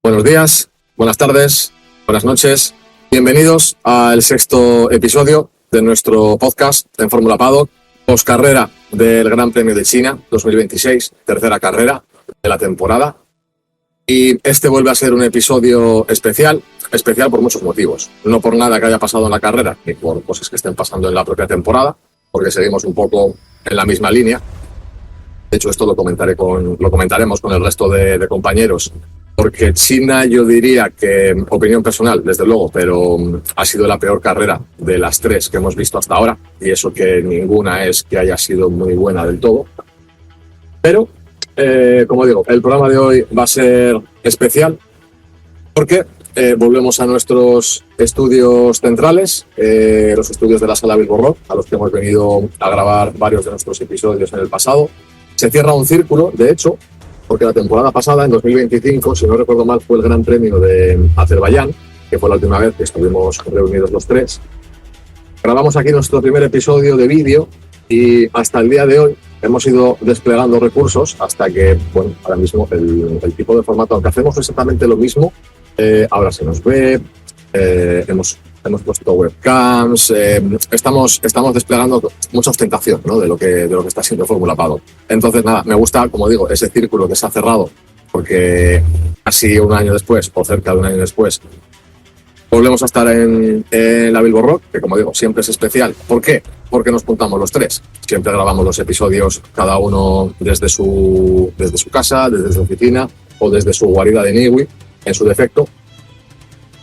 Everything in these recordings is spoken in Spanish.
Buenos días, buenas tardes, buenas noches. Bienvenidos al sexto episodio de nuestro podcast en Fórmula Paddock, postcarrera del Gran Premio de China 2026, tercera carrera de la temporada. Y este vuelve a ser un episodio especial por muchos motivos. No por nada que haya pasado en la carrera, ni por cosas que estén pasando en la propia temporada, porque seguimos un poco en la misma línea. De hecho, esto lo comentaremos con el resto de compañeros, porque China, yo diría que, opinión personal, desde luego, pero ha sido la peor carrera de las tres que hemos visto hasta ahora, y eso que ninguna es que haya sido muy buena del todo. Pero, como digo, el programa de hoy va a ser especial, porque volvemos a nuestros estudios centrales, los estudios de la Sala Bilbo Rock, a los que hemos venido a grabar varios de nuestros episodios en el pasado. Se cierra un círculo, de hecho, porque la temporada pasada, en 2025, si no recuerdo mal, fue el Gran Premio de Azerbaiyán, que fue la última vez que estuvimos reunidos los tres. Grabamos aquí nuestro primer episodio de vídeo y hasta el día de hoy hemos ido desplegando recursos hasta que, bueno, ahora mismo el tipo de formato, aunque hacemos exactamente lo mismo, ahora se nos ve, hemos puesto webcams, estamos desplegando mucha ostentación, ¿no?, de lo que está siendo Fórmula Paddock. Entonces, nada, me gusta, como digo, ese círculo que se ha cerrado, porque casi un año después, o cerca de un año después, volvemos a estar en la Bilbo Rock, que, como digo, siempre es especial. ¿Por qué? Porque nos juntamos los tres. Siempre grabamos los episodios, cada uno desde su casa, desde su oficina o desde su guarida de Niwi, en su defecto.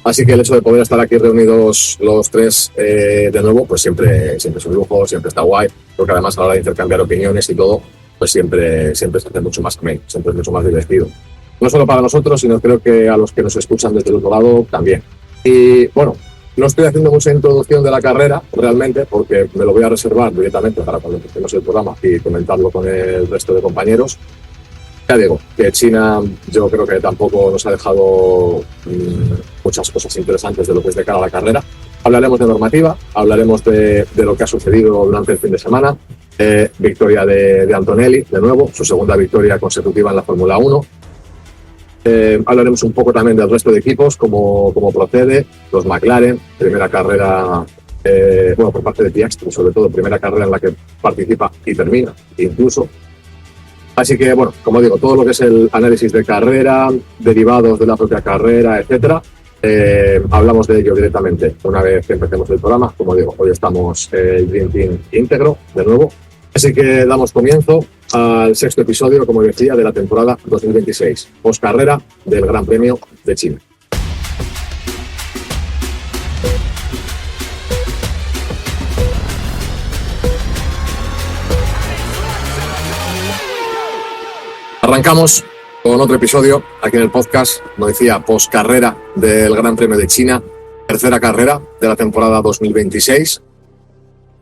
Así que el hecho de poder estar aquí reunidos los tres de nuevo, pues siempre es un lujo, siempre está guay, porque además a la hora de intercambiar opiniones y todo, pues siempre se hace mucho más ameno, siempre es mucho más divertido. No solo para nosotros, sino creo que a los que nos escuchan desde el otro lado también. Y bueno, no estoy haciendo mucha introducción de la carrera realmente, porque me lo voy a reservar directamente para cuando empecemos el programa y comentarlo con el resto de compañeros. Ya digo, que China yo creo que tampoco nos ha dejado muchas cosas interesantes de lo que es de cara a la carrera. Hablaremos de normativa, hablaremos de lo que ha sucedido durante el fin de semana. Victoria de Antonelli, de nuevo, su segunda victoria consecutiva en la Fórmula 1. Hablaremos un poco también del resto de equipos, cómo procede, los McLaren, primera carrera, por parte de Piastri, sobre todo, primera carrera en la que participa y termina, incluso. Así que, bueno, como digo, todo lo que es el análisis de carrera, derivados de la propia carrera, etcétera, hablamos de ello directamente una vez que empecemos el programa. Como digo, hoy estamos el Dream Team íntegro, de nuevo. Así que damos comienzo al sexto episodio, como decía, de la temporada 2026, postcarrera del Gran Premio de China. Arrancamos con otro episodio aquí en el podcast, como decía, postcarrera del Gran Premio de China, tercera carrera de la temporada 2026.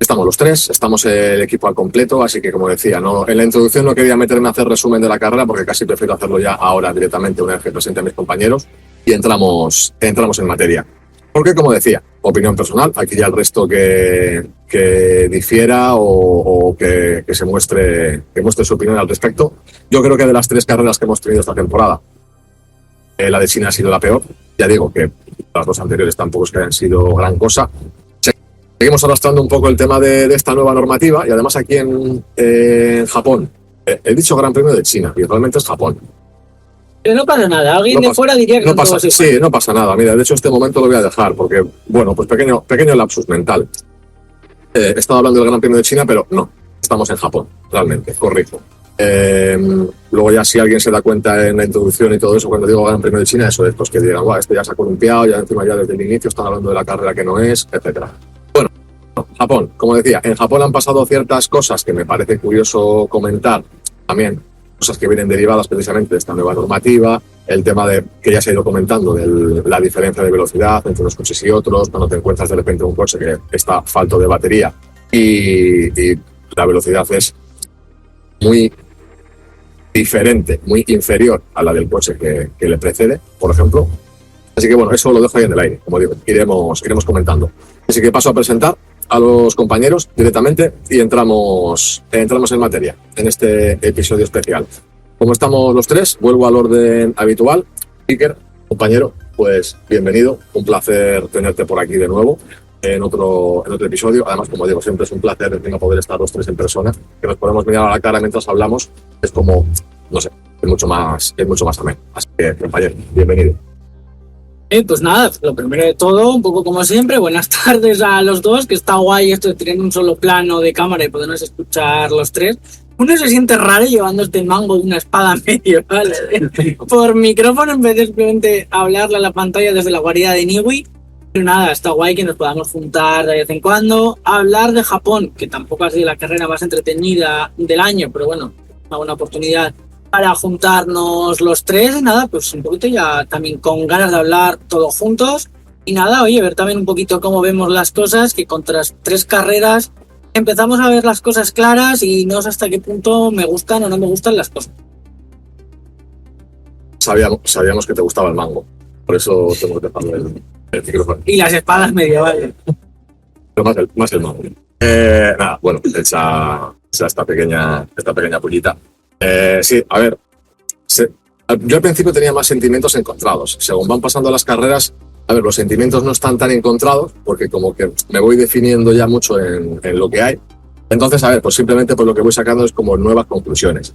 Estamos los tres, estamos el equipo al completo, así que, como decía, en la introducción no quería meterme a hacer resumen de la carrera, porque casi prefiero hacerlo ya ahora directamente una vez que presente a mis compañeros y entramos en materia. Porque, como decía, opinión personal, aquí ya el resto que difiera o que muestre su opinión al respecto. Yo creo que de las tres carreras que hemos tenido esta temporada, la de China ha sido la peor. Ya digo que las dos anteriores tampoco es que hayan sido gran cosa. Seguimos arrastrando un poco el tema de esta nueva normativa, y además aquí en Japón, he dicho Gran Premio de China y realmente es Japón. Pero no pasa nada, alguien de fuera diría que no pasa, sí, no pasa nada. Mira, de hecho este momento lo voy a dejar porque, bueno, pues pequeño lapsus mental. He estado hablando del Gran Premio de China, pero no, estamos en Japón, realmente, corrijo. Luego ya si alguien se da cuenta en la introducción y todo eso, cuando digo Gran Premio de China, eso es pues que digan, guau, este ya se ha columpiado, ya encima ya desde el inicio están hablando de la carrera que no es, etcétera. Bueno, Japón, como decía, en Japón han pasado ciertas cosas que me parece curioso comentar también, cosas que vienen derivadas precisamente de esta nueva normativa, el tema de que ya se ha ido comentando de la diferencia de velocidad entre unos coches y otros, cuando te encuentras de repente un coche que está falto de batería y la velocidad es muy diferente, muy inferior a la del coche que le precede, por ejemplo. Así que bueno, eso lo dejo ahí en el aire, como digo, iremos comentando. Así que paso a presentar a los compañeros directamente y entramos en materia en este episodio especial. Como estamos los tres, vuelvo al orden habitual. Iker, Compañero, pues bienvenido, un placer tenerte por aquí de nuevo en otro episodio. Además, como digo, siempre es un placer poder estar los tres en persona, que nos podemos mirar a la cara mientras hablamos, es como, no sé, es mucho más ameno. Así que, compañero, bienvenido. Pues nada, lo primero de todo, un poco como siempre, buenas tardes a los dos, que está guay esto de tener un solo plano de cámara y podernos escuchar los tres. Uno se siente raro llevando este mango de una espada medieval por micrófono en vez de simplemente hablarle a la pantalla desde la guarida de Niwi. Pero nada, está guay que nos podamos juntar de vez en cuando a hablar de Japón, que tampoco ha sido la carrera más entretenida del año, pero bueno, una buena oportunidad para juntarnos los tres. Y nada, pues un poquito ya también con ganas de hablar todos juntos. Y nada, oye, ver también un poquito cómo vemos las cosas, que contra 3 carreras empezamos a ver las cosas claras y no sé hasta qué punto me gustan o no me gustan las cosas. Sabíamos que te gustaba el mango, por eso tengo que dejarlo el micrófono. Y las espadas medievales. Pero más el mango. Nada, bueno, hecha esta pequeña pullita. Sí, a ver, yo al principio tenía más sentimientos encontrados. Según van pasando las carreras, a ver, los sentimientos no están tan encontrados porque como que me voy definiendo ya mucho en lo que hay. Entonces, a ver, pues simplemente pues lo que voy sacando es como nuevas conclusiones.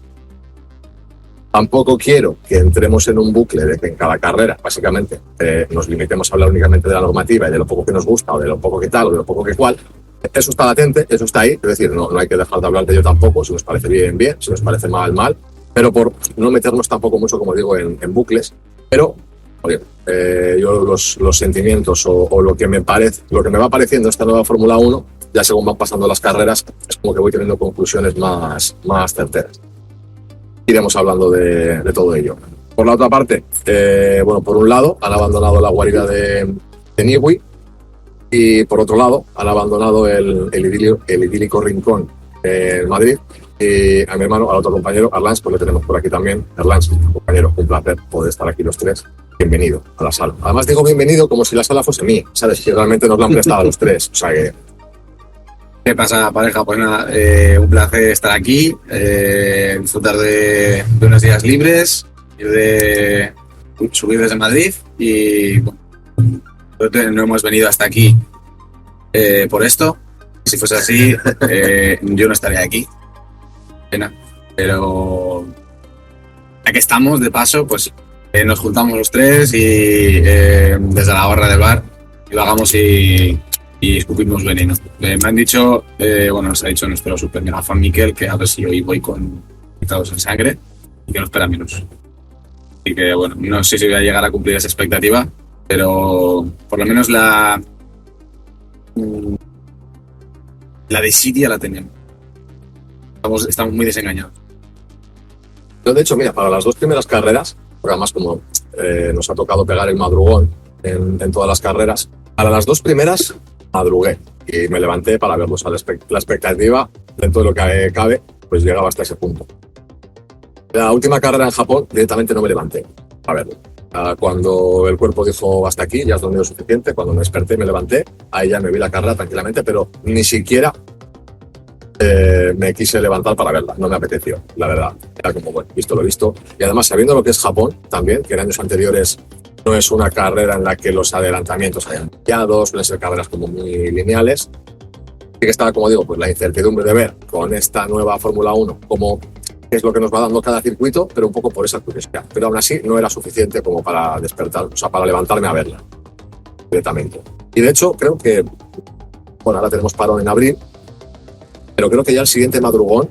Tampoco quiero que entremos en un bucle de que en cada carrera, básicamente, nos limitemos a hablar únicamente de la normativa y de lo poco que nos gusta o de lo poco que tal o de lo poco que cual. Eso está latente, eso está ahí, es decir, no hay que dejar de hablar de ello tampoco, si nos parece bien, bien, si nos parece mal, pero por no meternos tampoco mucho, como digo, en bucles. Pero, oye, yo los sentimientos o lo que me va pareciendo esta nueva Fórmula 1, ya según van pasando las carreras, es como que voy teniendo conclusiones más certeras. Iremos hablando de todo ello. Por la otra parte, bueno, por un lado, han abandonado la guarida de Niwi, y por otro lado, han abandonado el idílico rincón en Madrid. Y a mi hermano, al otro compañero, Arlans, pues lo tenemos por aquí también. Arlans, compañero, un placer poder estar aquí los tres. Bienvenido a la sala. Además digo bienvenido como si la sala fuese mía, ¿sabes? Que realmente nos la han prestado a los tres. O sea que... ¿Qué pasa, pareja? Pues nada, un placer estar aquí, disfrutar de unos días libres, subir desde Madrid y bueno, no hemos venido hasta aquí por esto. Si fuese así, yo no estaría aquí. Pena. Pero aquí estamos, de paso, pues nos juntamos los tres y desde la barra del bar lo hagamos y escupimos veneno. Me han dicho, bueno, nos ha dicho nuestro super mega fan Miquel que a ver si hoy voy con infectados en sangre y que no espera menos. Así que bueno, no sé si voy a llegar a cumplir esa expectativa, pero por lo menos la desidia la tenemos. Estamos muy desengañados. Yo, de hecho, mira, para las 2 primeras carreras, porque además como nos ha tocado pegar el madrugón en todas las carreras, para las 2 primeras madrugué y me levanté para verlos. La expectativa, dentro de lo que cabe, pues llegaba hasta ese punto. La última carrera en Japón, directamente no me levanté a verlo. Cuando el cuerpo dijo hasta aquí, ya has dormido suficiente, cuando me desperté y me levanté, ahí ya me vi la carrera tranquilamente, pero ni siquiera me quise levantar para verla, no me apeteció, la verdad. Era como, bueno, visto lo visto. Y además, sabiendo lo que es Japón también, que en años anteriores no es una carrera en la que los adelantamientos hayan cambiado, suelen ser carreras como muy lineales. Así que estaba, como digo, pues la incertidumbre de ver con esta nueva Fórmula 1 cómo es lo que nos va dando cada circuito, pero un poco por esa curiosidad. Pero aún así no era suficiente como para despertar, o sea, para levantarme a verla directamente. Y de hecho, creo que, bueno, ahora tenemos parón en abril, pero creo que ya el siguiente madrugón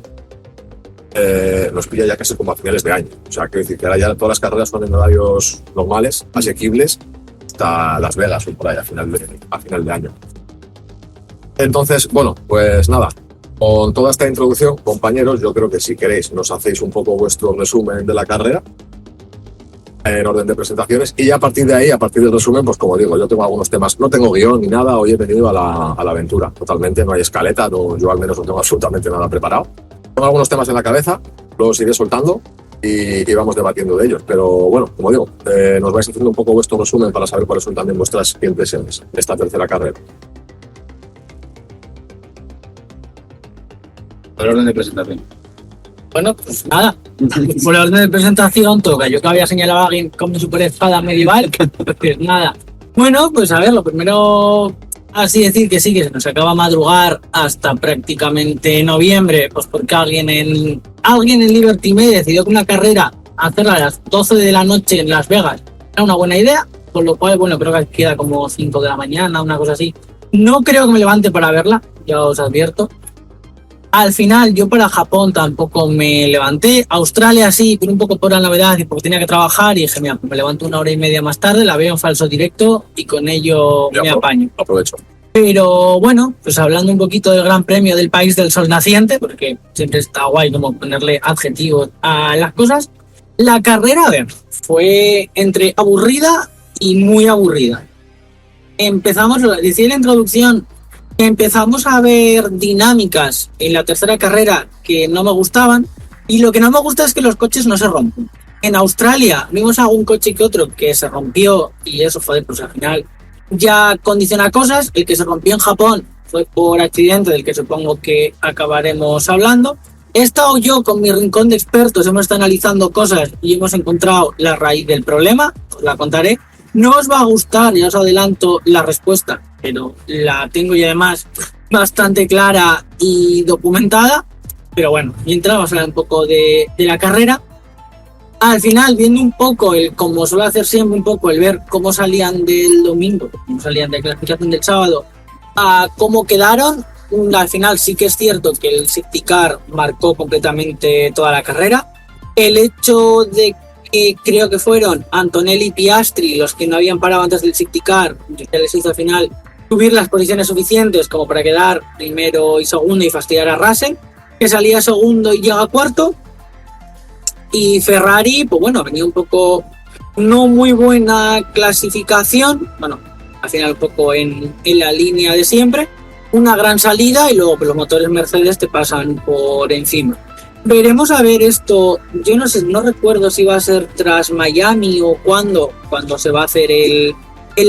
nos pilla ya casi como a finales de año. O sea, quiero decir que ahora ya todas las carreras son en horarios normales, asequibles, hasta Las Vegas o por ahí a final de año. Entonces, bueno, pues nada, con toda esta introducción, compañeros, yo creo que si queréis nos hacéis un poco vuestro resumen de la carrera en orden de presentaciones y ya a partir de ahí, a partir del resumen, pues como digo, yo tengo algunos temas, no tengo guión ni nada, hoy he venido a la aventura, totalmente, no hay escaleta, yo al menos no tengo absolutamente nada preparado. Tengo algunos temas en la cabeza, los iré soltando y vamos debatiendo de ellos, pero bueno, como digo, nos vais haciendo un poco vuestro resumen para saber cuáles son también vuestras impresiones de esta tercera carrera. El orden de presentación. Bueno, pues nada, por el orden de presentación toca. Yo que había señalado a alguien con mi super espada medieval, pues nada. Bueno, pues a ver, lo primero, así decir que sí, que se nos acaba madrugar hasta prácticamente noviembre, pues porque alguien en Liberty Media decidió que una carrera hacerla a las 12 de la noche en Las Vegas era una buena idea, con lo cual, bueno, creo que queda como 5 de la mañana, una cosa así. No creo que me levante para verla, ya os advierto. Al final, yo para Japón tampoco me levanté. Australia sí, pero un poco por la novedad y porque tenía que trabajar. Y dije, mira, me levanto 1 hora y media más tarde, la veo en falso directo y con ello me apaño. Aprovecho. Pero bueno, pues hablando un poquito del Gran Premio del País del Sol Naciente, porque siempre está guay como ponerle adjetivos a las cosas. La carrera, a ver, fue entre aburrida y muy aburrida. Empezamos, decía en la introducción, empezamos a ver dinámicas en la tercera carrera que no me gustaban, y lo que no me gusta es que los coches no se rompen. En Australia vimos algún coche que otro que se rompió y eso fue, pues al final ya condiciona cosas. El que se rompió en Japón fue por accidente, del que supongo que acabaremos hablando. He estado yo con mi rincón de expertos, hemos estado analizando cosas y hemos encontrado la raíz del problema, os la contaré. No os va a gustar, ya os adelanto la respuesta, pero la tengo y además bastante clara y documentada. Pero bueno, mientras vamos a hablar un poco de la carrera. Al final, viendo un poco, como suelo hacer siempre, un poco el ver cómo salían del domingo, cómo salían de la clasificación del sábado, a cómo quedaron. Al final sí que es cierto que el safety car marcó completamente toda la carrera. El hecho de que creo que fueron Antonelli y Piastri los que no habían parado antes del safety car, que les hizo al final subir las posiciones suficientes como para quedar primero y segundo y fastidiar a Russell, que salía segundo y llega cuarto. Y Ferrari, pues bueno, venía un poco no muy buena clasificación, bueno, al final un poco en la línea de siempre, una gran salida y luego pues, los motores Mercedes te pasan por encima. Veremos a ver esto, yo no sé, no recuerdo si va a ser tras Miami o cuando se va a hacer el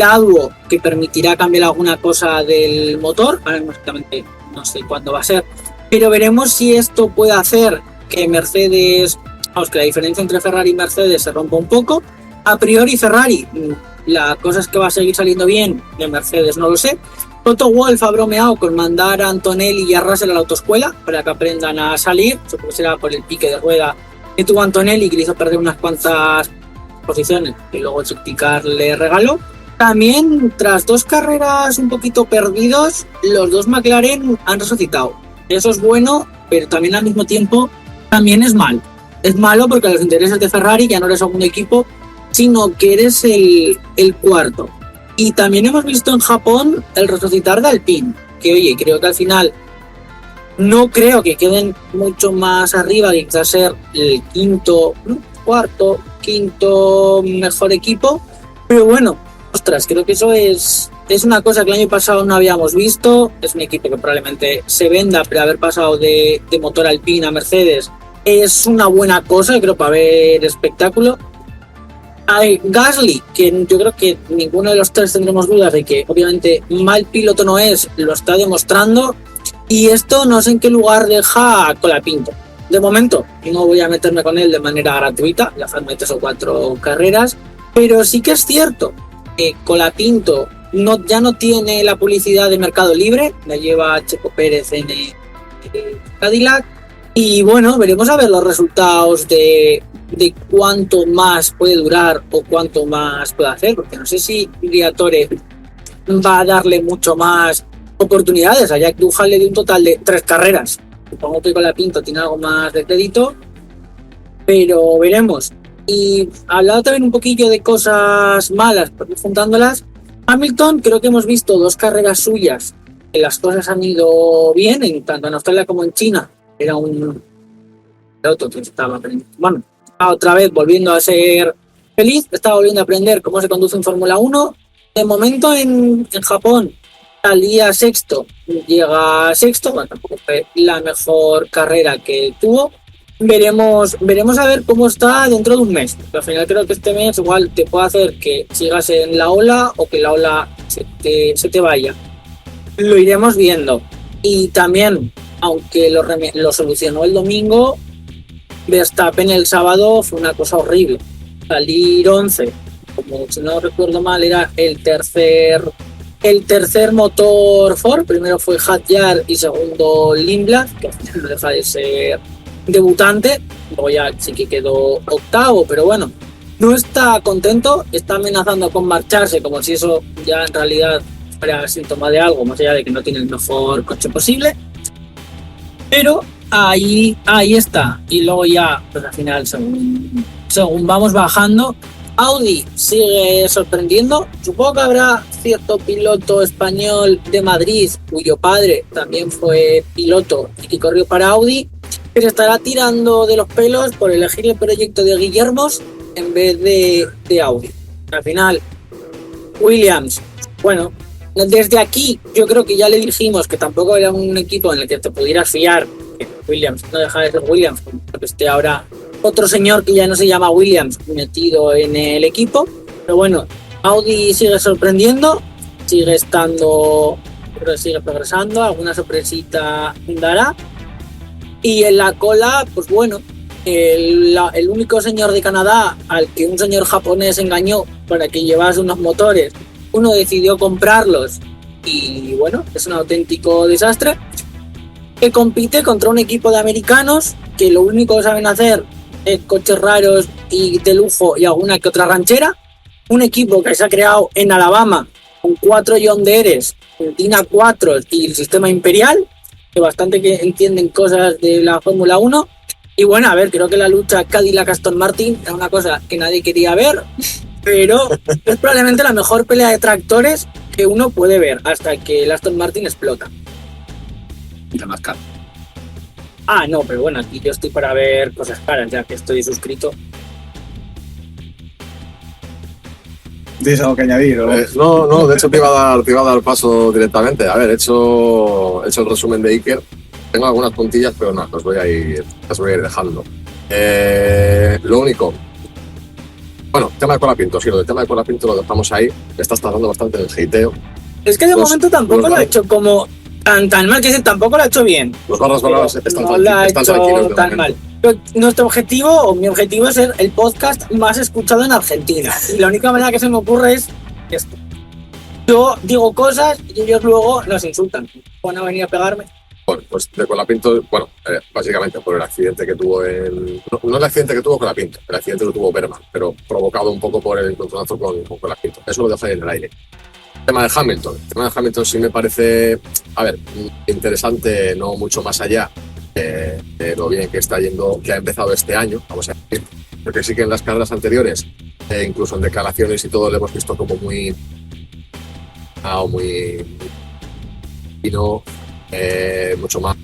ADUO que permitirá cambiar alguna cosa del motor, ahora exactamente no sé cuándo va a ser, pero veremos si esto puede hacer que Mercedes, vamos, que la diferencia entre Ferrari y Mercedes se rompa un poco. A priori Ferrari, la cosa es que va a seguir saliendo bien, de Mercedes no lo sé. Toto Wolff ha bromeado con mandar a Antonelli y a Russell a la autoescuela para que aprendan a salir. Supongo que será por el pique de rueda que tuvo Antonelli, que le hizo perder unas cuantas posiciones que luego el safety car le regaló. También, tras 2 carreras un poquito perdidos, los 2 McLaren han resucitado. Eso es bueno, pero también al mismo tiempo también es malo. Es malo porque los intereses de Ferrari ya no eres segundo equipo, sino que eres el cuarto. Y también hemos visto en Japón el resucitar de Alpine, que oye, creo que al final no creo que queden mucho más arriba que quizás ser el cuarto, quinto mejor equipo, pero bueno, ostras, creo que eso es una cosa que el año pasado no habíamos visto. Es un equipo que probablemente se venda, pero haber pasado de motor Alpine a Mercedes es una buena cosa, creo, para ver espectáculo. Hay Gasly, que yo creo que ninguno de los tres tendremos dudas de que obviamente mal piloto no es, lo está demostrando, y esto no sé en qué lugar deja a Colapinto. De momento no voy a meterme con él de manera gratuita, ya hacerme 3 o 4 carreras, pero sí que es cierto que Colapinto ya no tiene la publicidad de Mercado Libre, la lleva Checo Pérez en Cadillac, y bueno, veremos a ver los resultados de cuánto más puede durar o cuánto más puede hacer, porque no sé si Briatore va a darle mucho más oportunidades. A Jack Doohan le dio un total de 3 carreras. Supongo que Colapinto tiene algo más de crédito, pero veremos. Y hablado también un poquillo de cosas malas, juntándolas, Hamilton, creo que hemos visto 2 carreras suyas que las cosas han ido bien, tanto en Australia como en China. Era un piloto que estaba aprendiendo, bueno, otra vez volviendo a ser feliz, estaba volviendo a aprender cómo se conduce en Fórmula 1. De momento en Japón salía sexto, llega sexto, bueno, tampoco fue la mejor carrera que tuvo. Veremos a ver cómo está dentro de un mes, porque al final creo que este mes igual te puede hacer que sigas en la ola o que la ola se te vaya. Lo iremos viendo. Y también, aunque lo solucionó el domingo, Verstappen el sábado fue una cosa horrible. Salir 11, como si no recuerdo mal, era el tercer motor Ford. Primero fue Hadjar y segundo Lindblad, que al final no deja de ser debutante. Luego ya sí que quedó octavo, pero bueno, no está contento, está amenazando con marcharse, como si eso ya en realidad fuera síntoma de algo, más allá de que no tiene el mejor coche posible. Pero ahí está. Y luego ya, pues al final, según vamos bajando, Audi sigue sorprendiendo. Supongo que habrá cierto piloto español de Madrid, cuyo padre también fue piloto y que corrió para Audi, que se estará tirando de los pelos por elegir el proyecto de Guillermos en vez de Audi. Al final, Williams, bueno, desde aquí yo creo que ya le dijimos que tampoco era un equipo en el que te pudieras fiar. Que Williams no deja de ser Williams, porque esté ahora otro señor que ya no se llama Williams metido en el equipo. Pero bueno, Audi sigue sorprendiendo, sigue progresando, alguna sorpresita dará. Y en la cola, pues bueno, el único señor de Canadá al que un señor japonés engañó para que llevase unos motores, uno decidió comprarlos y bueno, es un auténtico desastre, que compite contra un equipo de americanos que lo único que saben hacer es coches raros y de lujo y alguna que otra ranchera. Un equipo que se ha creado en Alabama con 4 John Deeres, con Tina 4 y el sistema Imperial, que bastante que entienden cosas de la Fórmula 1. Y bueno, a ver, creo que la lucha Cadillac-Aston Martin era una cosa que nadie quería ver, pero es probablemente la mejor pelea de tractores que uno puede ver hasta que el Aston Martin explota. Y la más cara. Ah, no, pero bueno, aquí yo estoy para ver cosas caras, ya que estoy suscrito. ¿Tienes algo que añadir? ¿O? No, de hecho te iba a dar paso directamente. A ver, he hecho el resumen de Iker. Tengo algunas puntillas, pero no, las voy a ir dejando. Lo único. Bueno, tema de Colapinto, sí, lo del tema de Colapinto lo dejamos ahí. Me estás tardando bastante en el hateo. Es que de momento tampoco lo he hecho como tan mal, que decir, tampoco lo ha hecho bien. Los barras bravas están no lo ha hecho tranquilos. Tan mal. Pero nuestro objetivo, o mi objetivo, es ser el podcast más escuchado en Argentina. Y la única manera que se me ocurre es esto. Yo digo cosas y ellos luego nos insultan. Van a venir a pegarme. Bueno, pues de Colapinto, básicamente por el accidente que tuvo no el accidente que tuvo Colapinto, el accidente lo tuvo Berman, pero provocado un poco por el encontronazo con Colapinto. Eso lo dejo ahí en el aire. El tema de Hamilton sí me parece, interesante, no mucho más allá de lo bien que está yendo, que ha empezado este año, vamos a decir, porque sí que en las carreras anteriores, incluso en declaraciones y todo, le hemos visto como muy fino, mucho más,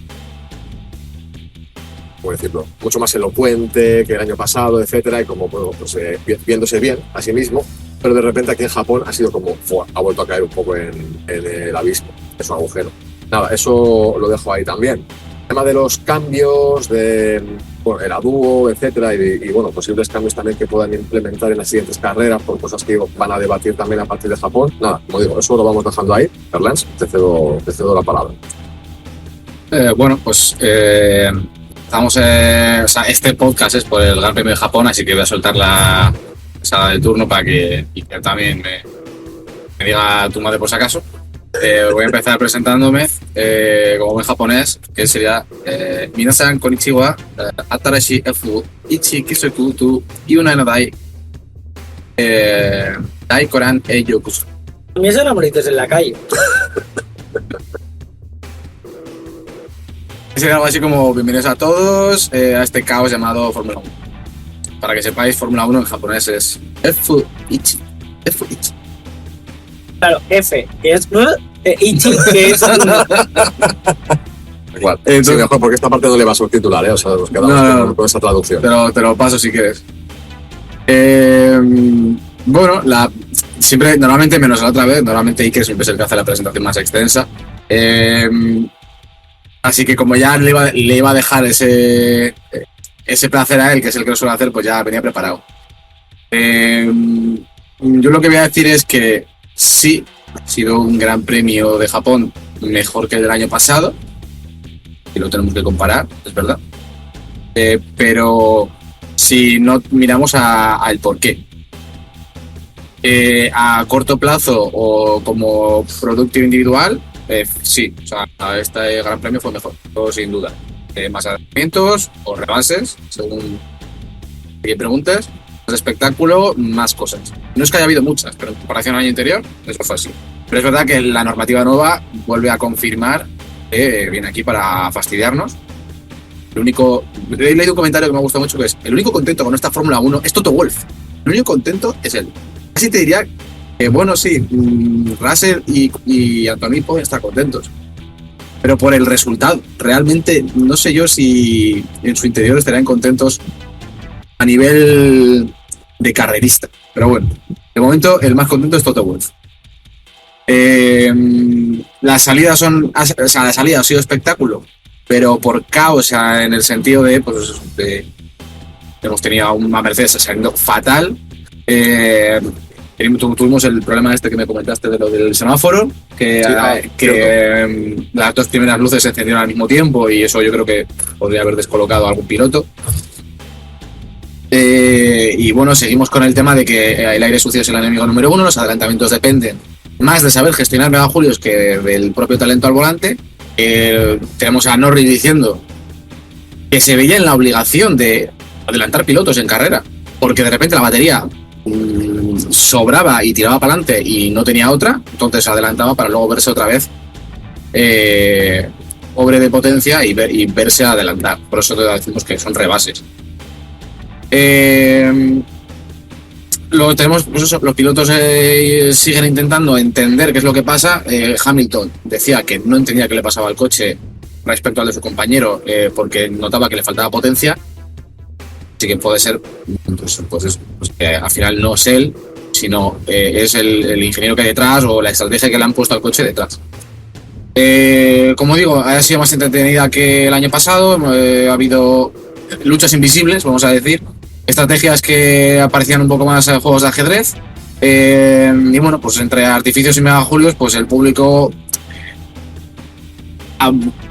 ¿cómo decirlo? Mucho más elocuente que el año pasado, etcétera, y como viéndose bien a sí mismo, pero de repente aquí en Japón ha sido como, ha vuelto a caer un poco en el abismo, es un agujero. Nada, eso lo dejo ahí también. El tema de los cambios, de el adúo, etcétera, y bueno, posibles cambios también que puedan implementar en las siguientes carreras, por cosas que van a debatir también a partir de Japón. Nada, como digo, eso lo vamos dejando ahí. Erlens, te cedo la palabra. Bueno, pues estamos, este podcast es por el Gran Premio de Japón, así que voy a soltar la sala de turno para que Iker también me diga tu madre por si acaso. Voy a empezar presentándome como buen japonés, que sería Minasan konnichiwa, Atarashi F Ichi Kisoku tu Yunai no Dai Dai Koran e Yokusu. A mí eso lo morites en la calle. Sería algo así como bienvenidos a todos a este caos llamado Fórmula 1. Para que sepáis, Fórmula 1 en japonés es F Ichi. Claro, F, que es Ichi, que es Igual. Sí, mejor, porque esta parte no le va a subtitular, o sea, nos quedamos con esa traducción. Te lo paso si quieres. Bueno, siempre, normalmente, menos la otra vez, normalmente Iker siempre es el que hace la presentación más extensa. Así que como ya le iba a dejar ese placer a él, que es el que lo suele hacer, pues ya venía preparado. Yo lo que voy a decir es que sí, ha sido un gran premio de Japón mejor que el del año pasado, y lo tenemos que comparar, es verdad. pero si no miramos al porqué. A corto plazo o como producto individual, sí, o sea, este Gran Premio fue mejor, todo sin duda. Más adelantamientos o rebases, según que preguntes, más espectáculo, más cosas. No es que haya habido muchas, pero en comparación al año anterior, eso fue así. Pero es verdad que la normativa nueva vuelve a confirmar que viene aquí para fastidiarnos. He leído un comentario que me ha gustado mucho, que es: el único contento con esta Fórmula 1 es Toto Wolff. El único contento es él. Casi te diría que, bueno, sí, Russell y Anthony pueden estar contentos, pero por el resultado. Realmente no sé yo si en su interior estarían contentos a nivel de carrerista. Pero bueno, de momento el más contento es Toto Wolff. Las salidas la salida ha sido espectáculo, pero por caos, en el sentido de, pues, hemos tenido a una Mercedes saliendo fatal. Tuvimos el problema este que me comentaste de lo del semáforo, que las dos primeras luces se encendieron al mismo tiempo, y eso yo creo que podría haber descolocado a algún piloto. Y bueno, seguimos con el tema de que el aire sucio es el enemigo número uno. Los adelantamientos dependen más de saber gestionar megajulios que del propio talento al volante. Tenemos a Norris diciendo que se veía en la obligación de adelantar pilotos en carrera, porque de repente la batería sobraba y tiraba para adelante y no tenía otra, entonces adelantaba para luego verse otra vez pobre de potencia y verse adelantar. Por eso te decimos que son rebases. Tenemos, pues eso, los pilotos siguen intentando entender qué es lo que pasa. Hamilton decía que no entendía qué le pasaba al coche respecto al de su compañero, porque notaba que le faltaba potencia. Así que puede ser, pues que al final no es él, sino es el ingeniero que hay detrás, o la estrategia que le han puesto al coche detrás. Como digo, ha sido más entretenida que el año pasado. Ha habido luchas invisibles, vamos a decir, estrategias que aparecían un poco más en juegos de ajedrez, y bueno, pues entre artificios y megajulios, pues el público,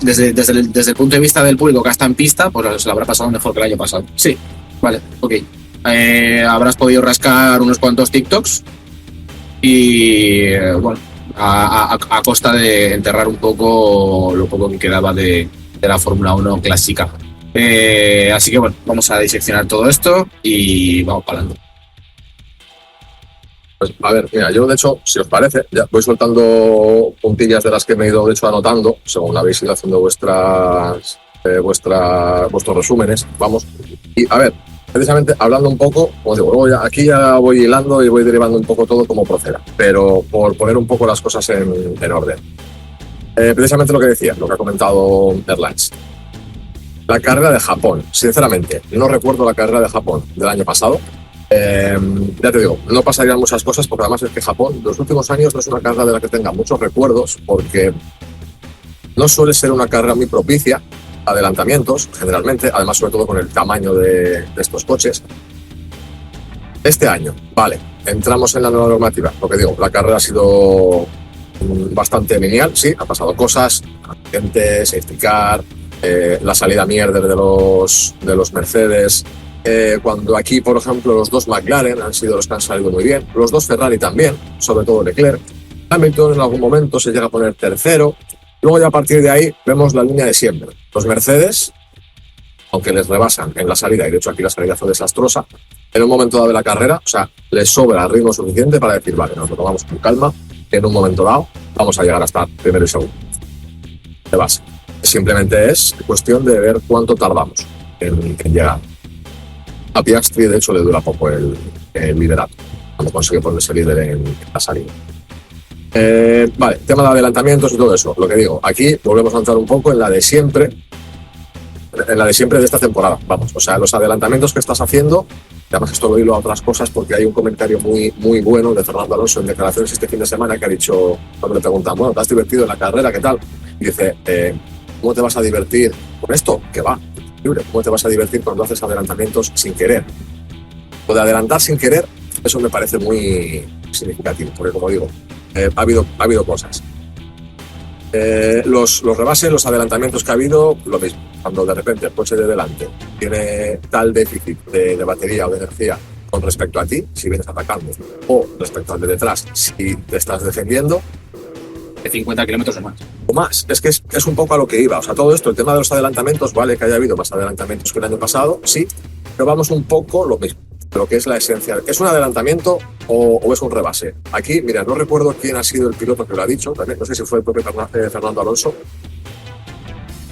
desde el punto de vista del público que está en pista, pues se lo habrá pasado mejor que el año pasado. Sí, vale, ok. Habrás podido rascar unos cuantos TikToks y bueno, a costa de enterrar un poco lo poco que quedaba de la Fórmula 1 clásica. Así que bueno, vamos a diseccionar todo esto y vamos para adelante. Pues a ver, mira, yo de hecho, si os parece, ya voy soltando puntillas de las que me he ido de hecho anotando, según habéis ido haciendo vuestros resúmenes, vamos. Y a ver, precisamente hablando un poco, como digo, aquí ya voy hilando y voy derivando un poco todo como proceda, pero por poner un poco las cosas en orden. Precisamente lo que decía, lo que ha comentado Erlans. La carrera de Japón, sinceramente, no recuerdo la carrera de Japón del año pasado. Ya te digo, no pasarían muchas cosas, porque además es que Japón, los últimos años, no es una carrera de la que tenga muchos recuerdos, porque no suele ser una carrera muy propicia a adelantamientos, generalmente, además sobre todo con el tamaño de estos coches. Este año, vale, entramos en la nueva normativa. Lo que digo, la carrera ha sido bastante lineal, sí, ha pasado cosas, accidentes, safety car, la salida mierder de los Mercedes, cuando aquí, por ejemplo, los dos McLaren han sido los que han salido muy bien, los dos Ferrari también, sobre todo Leclerc. Hamilton en algún momento se llega a poner tercero. Luego ya a partir de ahí vemos la línea de siempre. Los Mercedes, aunque les rebasan en la salida, y de hecho aquí la salida fue desastrosa, en un momento dado de la carrera, o sea, les sobra el ritmo suficiente para decir, vale, nos lo tomamos con calma, en un momento dado vamos a llegar hasta primero y segundo. De base. Simplemente es cuestión de ver cuánto tardamos en llegar. A Piastri, de hecho, le dura poco el liderato, cuando consigue ponerse líder en la salida. Vale, tema de adelantamientos y todo eso. Lo que digo, aquí volvemos a entrar un poco en la de siempre, de esta temporada. Vamos, o sea, los adelantamientos que estás haciendo, además esto lo hilo a otras cosas porque hay un comentario muy, muy bueno de Fernando Alonso en declaraciones este fin de semana que ha dicho, cuando le preguntan, bueno, ¿te has divertido en la carrera? ¿Qué tal? Y dice, ¿cómo te vas a divertir con esto? ¿Qué va? ¿Cómo te vas a divertir cuando haces adelantamientos sin querer? Lo de adelantar sin querer, eso me parece muy significativo, porque como digo, ha habido cosas. Los rebases, los adelantamientos que ha habido, lo mismo. cuando de repente el coche de delante tiene tal déficit de batería o de energía con respecto a ti, si vienes atacando, o respecto al de detrás, si te estás defendiendo, De 50 kilómetros o más. o más. Es que es un poco a lo que iba. O sea, todo esto, el tema de los adelantamientos, vale que haya habido más adelantamientos que el año pasado, sí, pero vamos un poco lo mismo, lo que es la esencia. ¿Es un adelantamiento o es un rebase? Aquí, mira, no recuerdo quién ha sido el piloto que lo ha dicho, también, no sé si fue el propio Fernando Alonso,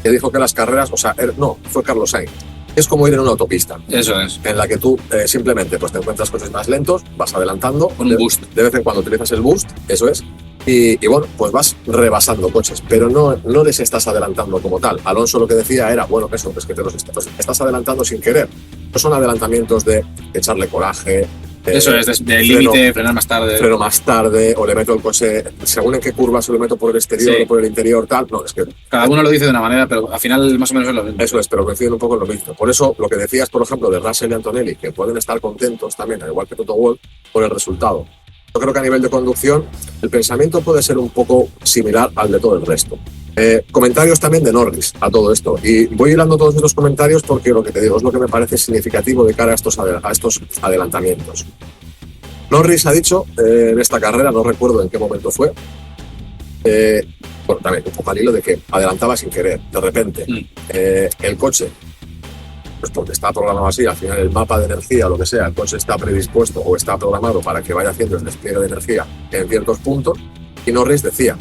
que dijo que las carreras, o sea, no, fue Carlos Sainz. Es como ir en una autopista, Eso es. en la que tú simplemente pues, te encuentras coches más lentos, vas adelantando. Con un boost. De vez en cuando utilizas el boost, eso es. Y bueno, pues vas rebasando coches, pero no les estás adelantando como tal. Alonso lo que decía era, bueno, eso, es que te los estás adelantando sin querer. No son adelantamientos de echarle coraje. Eso es, del límite, frenar más tarde. Freno más tarde, o le meto el coche, según en qué curva se lo meto por el exterior Sí. o por el interior, tal. No, es que Cada uno lo dice de una manera, pero al final más o menos es lo mismo. eso es, pero coinciden un poco en lo mismo. Por eso, lo que decías, por ejemplo, de Russell y Antonelli, que pueden estar contentos también, al igual que Toto Wolff, por el resultado. Yo creo que a nivel de conducción, el pensamiento puede ser un poco similar al de todo el resto. Comentarios también de Norris a todo esto. Y voy hilando todos estos comentarios porque lo que te digo es lo que me parece significativo de cara a estos adelantamientos. Norris ha dicho en esta carrera, no recuerdo en qué momento fue, bueno, también un poco al hilo de que adelantaba sin querer. De repente, el coche, pues porque está programado así, al final el mapa de energía o lo que sea, el coche está predispuesto o está programado para que vaya haciendo el despliegue de energía en ciertos puntos. Y Norris decía,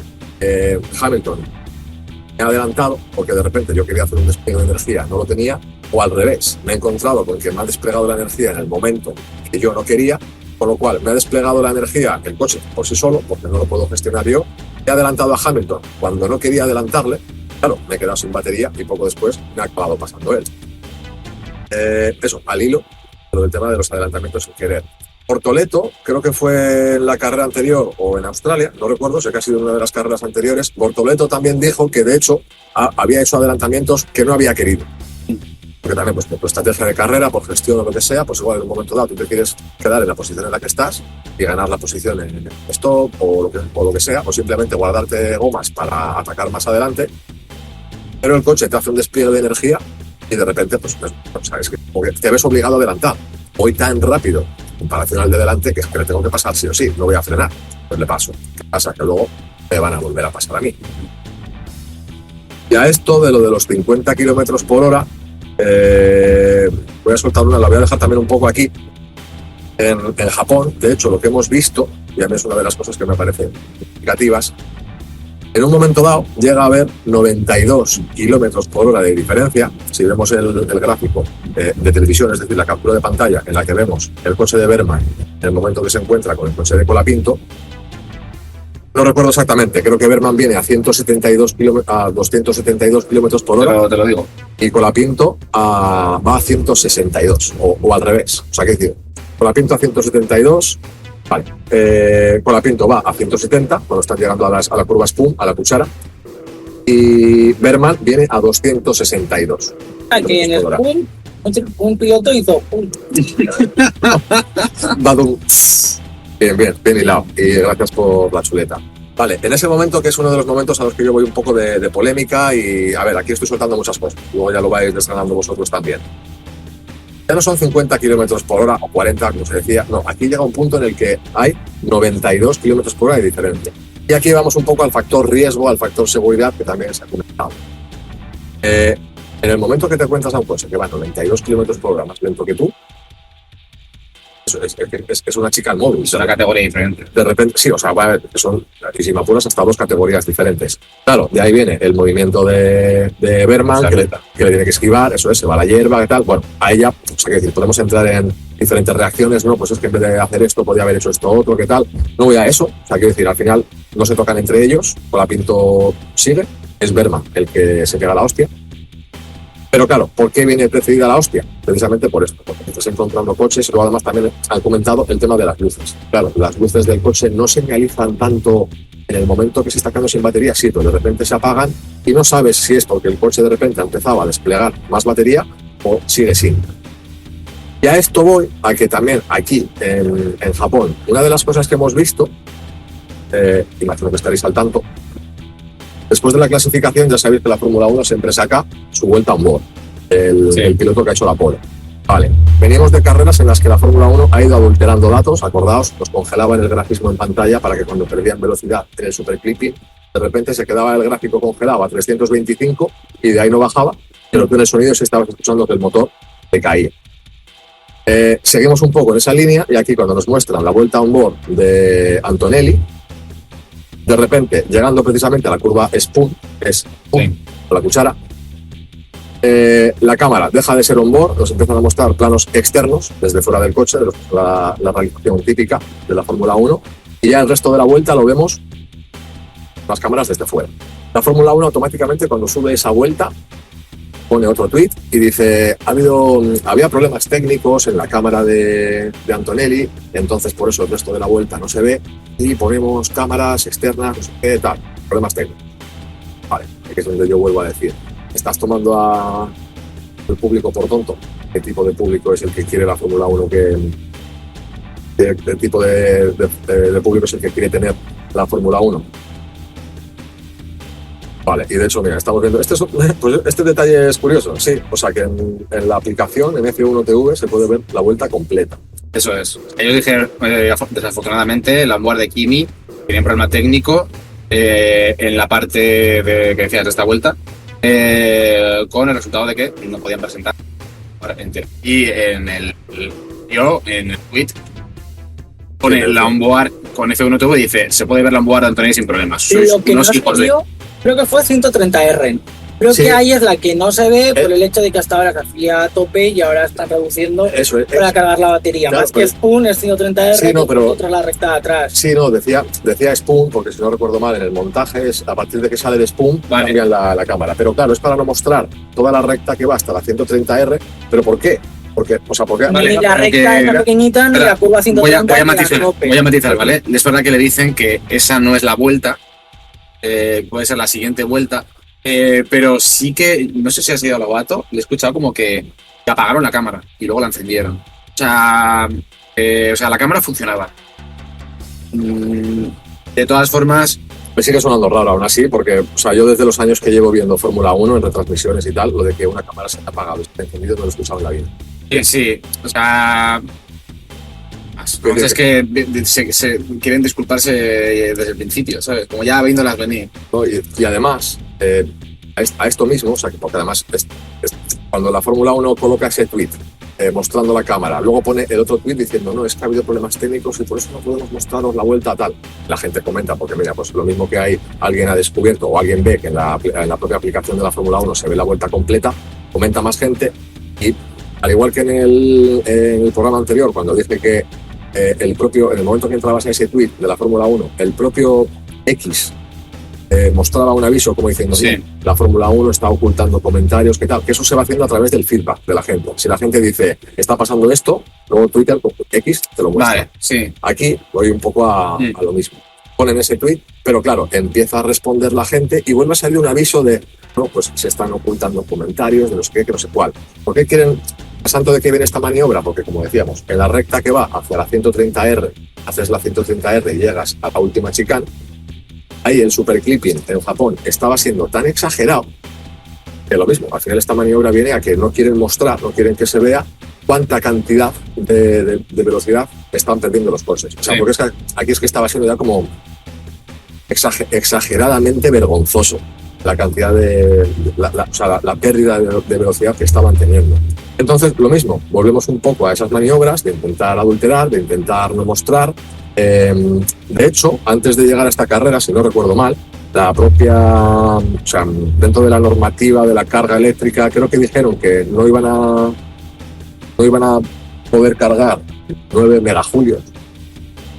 Hamilton me ha adelantado porque de repente yo quería hacer un despliegue de energía, no lo tenía, o al revés, me he encontrado con que me ha desplegado la energía en el momento que yo no quería, con lo cual me ha desplegado la energía el coche por sí solo, porque no lo puedo gestionar yo. He adelantado a Hamilton cuando no quería adelantarle, claro, me he quedado sin batería y poco después me ha acabado pasando él. Eso, al hilo, lo del tema de los adelantamientos sin querer. Bortoleto, creo que fue en la carrera anterior o en Australia, no recuerdo, sé que ha sido una de las carreras anteriores. Bortoleto también dijo que de hecho había hecho adelantamientos que no había querido. Porque también, pues, por tu estrategia de carrera, por gestión o lo que sea, pues igual en un momento dado tú te quieres quedar en la posición en la que estás y ganar la posición en stop o lo que sea, o simplemente guardarte gomas para atacar más adelante. Pero el coche te hace un despliegue de energía y de repente, pues sabes que te ves obligado a adelantar. Voy tan rápido en comparación al de delante que es que le tengo que pasar sí o sí, no voy a frenar. Pues le paso. ¿Qué pasa? Que luego me van a volver a pasar a mí. Y a esto de lo de los 50 kilómetros por hora, voy a soltar una, la voy a dejar también un poco aquí. En Japón, de hecho, lo que hemos visto, y a mí es una de las cosas que me parecen significativas, en un momento dado llega a haber 92 kilómetros por hora de diferencia. Si vemos el gráfico de televisión, es decir, la captura de pantalla en la que vemos el coche de Berman en el momento que se encuentra con el coche de Colapinto, no recuerdo exactamente, creo que Berman viene a 272 kilómetros por hora. Te lo digo. Y Colapinto va a 162, o al revés. O sea, ¿qué decir? Colapinto a 172, vale. Colapinto va a 170 cuando están llegando a la curva Spum, a la cuchara. Y Berman viene a 262. Que en el Spum un piloto hizo pum. Bien hilado. Y gracias por la chuleta. Vale, en ese momento, que es uno de los momentos a los que yo voy un poco de polémica, y a ver, aquí estoy soltando muchas cosas, luego ya lo vais desgranando vosotros también. Ya no son 50 kilómetros por hora o 40, como se decía, no, aquí llega un punto en el que hay 92 kilómetros por hora de diferencia. Y aquí vamos un poco al factor riesgo, al factor seguridad, que también se ha comentado. En el momento que te encuentras a un coche que va a 92 kilómetros por hora más lento que tú, es una chica al móvil. Es una categoría diferente. De repente, sí, o sea, son, si me apuras, hasta dos categorías diferentes. Claro, de ahí viene el movimiento de Berman, que le tiene que esquivar, eso es, se va a la hierba y tal. Bueno, a ella, o sea, que decir, podemos entrar en diferentes reacciones, ¿no? Pues es que en vez de hacer esto, podía haber hecho esto otro, ¿qué tal? No voy a eso, o sea, quiero decir, al final no se tocan entre ellos, Colapinto sigue, es Berman el que se pega la hostia. Pero claro, ¿por qué viene precedida la hostia? Precisamente por esto, porque estás encontrando coches, y luego además también han comentado el tema de las luces. Claro, las luces del coche no se realizan tanto en el momento que se está quedando sin batería, sí, pero de repente se apagan y no sabes si es porque el coche de repente ha empezado a desplegar más batería o sigue sin. Y a esto voy, a que también aquí en Japón, una de las cosas que hemos visto, imagino que estaréis al tanto, Después de la clasificación, ya sabéis que la Fórmula 1 siempre saca su vuelta on board, el piloto que ha hecho la pole. Vale, veníamos de carreras en las que la Fórmula 1 ha ido adulterando datos, acordaos, los congelaban el grafismo en pantalla para que cuando perdían velocidad en el superclipping, de repente se quedaba el gráfico congelado a 325 y de ahí no bajaba, pero tú en el sonido sí estabas escuchando que el motor te caía. Seguimos un poco en esa línea y aquí cuando nos muestran la vuelta on board de Antonelli, de repente, llegando precisamente a la curva Spoon, es la cuchara, la cámara deja de ser on board, nos empiezan a mostrar planos externos desde fuera del coche, la realización típica de la Fórmula 1, y ya el resto de la vuelta lo vemos las cámaras desde fuera. La Fórmula 1 automáticamente cuando sube esa vuelta pone otro tweet y dice había problemas técnicos en la cámara de Antonelli, entonces por eso el resto de la vuelta no se ve y ponemos cámaras externas, no sé qué tal, problemas técnicos. Vale, aquí es donde yo vuelvo a decir, ¿estás tomando al público por tonto? ¿Qué tipo de público es el que quiere la Fórmula 1? ¿Qué tipo de público es el que quiere tener la Fórmula 1? Vale, y de hecho, mira, estamos viendo, este detalle es curioso, sí, o sea que en la aplicación, en F1 TV, se puede ver la vuelta completa. Eso es. Ellos dijeron, desafortunadamente, el onboard de Kimi tenía un problema técnico en la parte que decías de esta vuelta, con el resultado de que no podían presentar entero. Y en el tweet pone la onboard con F1 TV y dice, se puede ver la onboard de Antonelli sin problemas. Sois lo que unos no hijos de... Creo que fue 130R. Creo que ahí es la que no se ve por el hecho de que hasta ahora hacía a tope y ahora están reduciendo para cargar la batería. Claro, más que Spoon es 130R, sí, no, pero otra la recta de atrás. Sí, no, decía Spoon, porque si no recuerdo mal, en el montaje es a partir de que sale de Spoon cambian la cámara. Pero claro, es para no mostrar toda la recta que va hasta la 130R. ¿Pero por qué? Porque ni la recta es la pequeñita ni la curva 130. Voy a matizar, ¿vale? Es verdad que le dicen que esa no es la vuelta. Puede ser la siguiente vuelta, pero sí que, no sé si ha sido Lobato, le he escuchado como que apagaron la cámara y luego la encendieron. O sea, la cámara funcionaba. De todas formas... Me sigue sonando raro aún así, porque yo desde los años que llevo viendo Fórmula 1 en retransmisiones y tal, lo de que una cámara se ha apagado y se ha encendido no lo he escuchado en la vida. Sí, o sea... Es que se quieren disculparse desde el principio, ¿sabes? Como ya viéndolas venir. No, y además, a esto mismo, porque además cuando la Fórmula 1 coloca ese tweet mostrando la cámara, luego pone el otro tweet diciendo no, es que ha habido problemas técnicos y por eso no podemos mostraros la vuelta tal. La gente comenta, porque mira, pues lo mismo que alguien ha descubierto o alguien ve que en la propia aplicación de la Fórmula 1 se ve la vuelta completa, comenta más gente y al igual que en el programa anterior, cuando dije que en el momento que entrabas en ese tweet de la Fórmula 1, el propio X mostraba un aviso como diciendo la Fórmula 1 está ocultando comentarios, ¿qué tal? Que eso se va haciendo a través del feedback de la gente. Si la gente dice, está pasando esto, luego Twitter X te lo muestra. Vale, sí. Aquí voy un poco a lo mismo. Ponen ese tweet, pero claro, empieza a responder la gente y vuelve a salir un aviso de, no, pues se están ocultando comentarios de no sé qué, que no sé cuál. ¿Por qué quieren... ¿Santo de qué viene esta maniobra? Porque, como decíamos, en la recta que va hacia la 130R, haces la 130R y llegas a la última chicane, ahí el superclipping en Japón estaba siendo tan exagerado que lo mismo, al final esta maniobra viene a que no quieren mostrar, no quieren que se vea cuánta cantidad de velocidad están perdiendo los coches. O sea, porque es que aquí es que estaba siendo ya como exageradamente vergonzoso la cantidad la pérdida de velocidad que estaban teniendo. Entonces, lo mismo, volvemos un poco a esas maniobras de intentar adulterar, de intentar no mostrar. De hecho, antes de llegar a esta carrera, si no recuerdo mal, la propia, dentro de la normativa de la carga eléctrica, creo que dijeron que no iban a poder cargar 9 megajulios.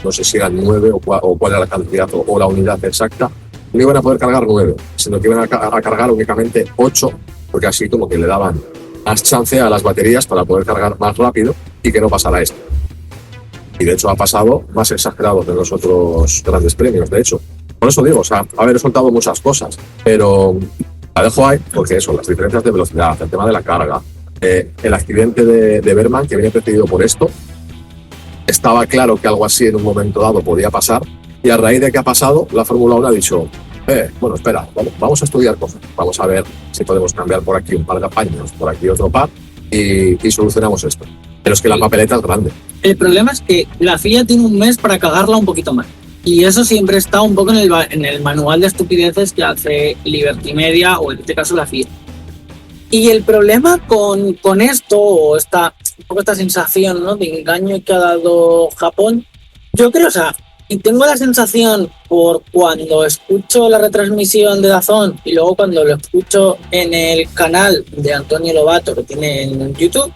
No sé si eran 9 o cuál era la cantidad o la unidad exacta. No iban a poder cargar 9, sino que iban a cargar únicamente 8, porque así como que le daban más chance a las baterías para poder cargar más rápido y que no pasara esto. Y de hecho ha pasado más exagerado que en los otros grandes premios, de hecho. Por eso digo, haber soltado muchas cosas, pero la dejo ahí porque eso, las diferencias de velocidad, el tema de la carga, el accidente de Berman, que viene precedido por esto, estaba claro que algo así en un momento dado podía pasar, y a raíz de que ha pasado, la Fórmula 1 ha dicho, Bueno, espera, vamos a estudiar cosas. Vamos a ver si podemos cambiar por aquí un par de paños, por aquí otro par, y solucionamos esto. Pero es que la papeleta es grande. El problema es que la FIA tiene un mes para cagarla un poquito más. Y eso siempre está un poco en el manual de estupideces que hace Liberty Media, o en este caso la FIA. Y el problema con esto, o esta sensación, ¿no?, de engaño que ha dado Japón, yo creo, o sea, y tengo la sensación por cuando escucho la retransmisión de DAZN y luego cuando lo escucho en el canal de Antonio Lobato que tiene en YouTube,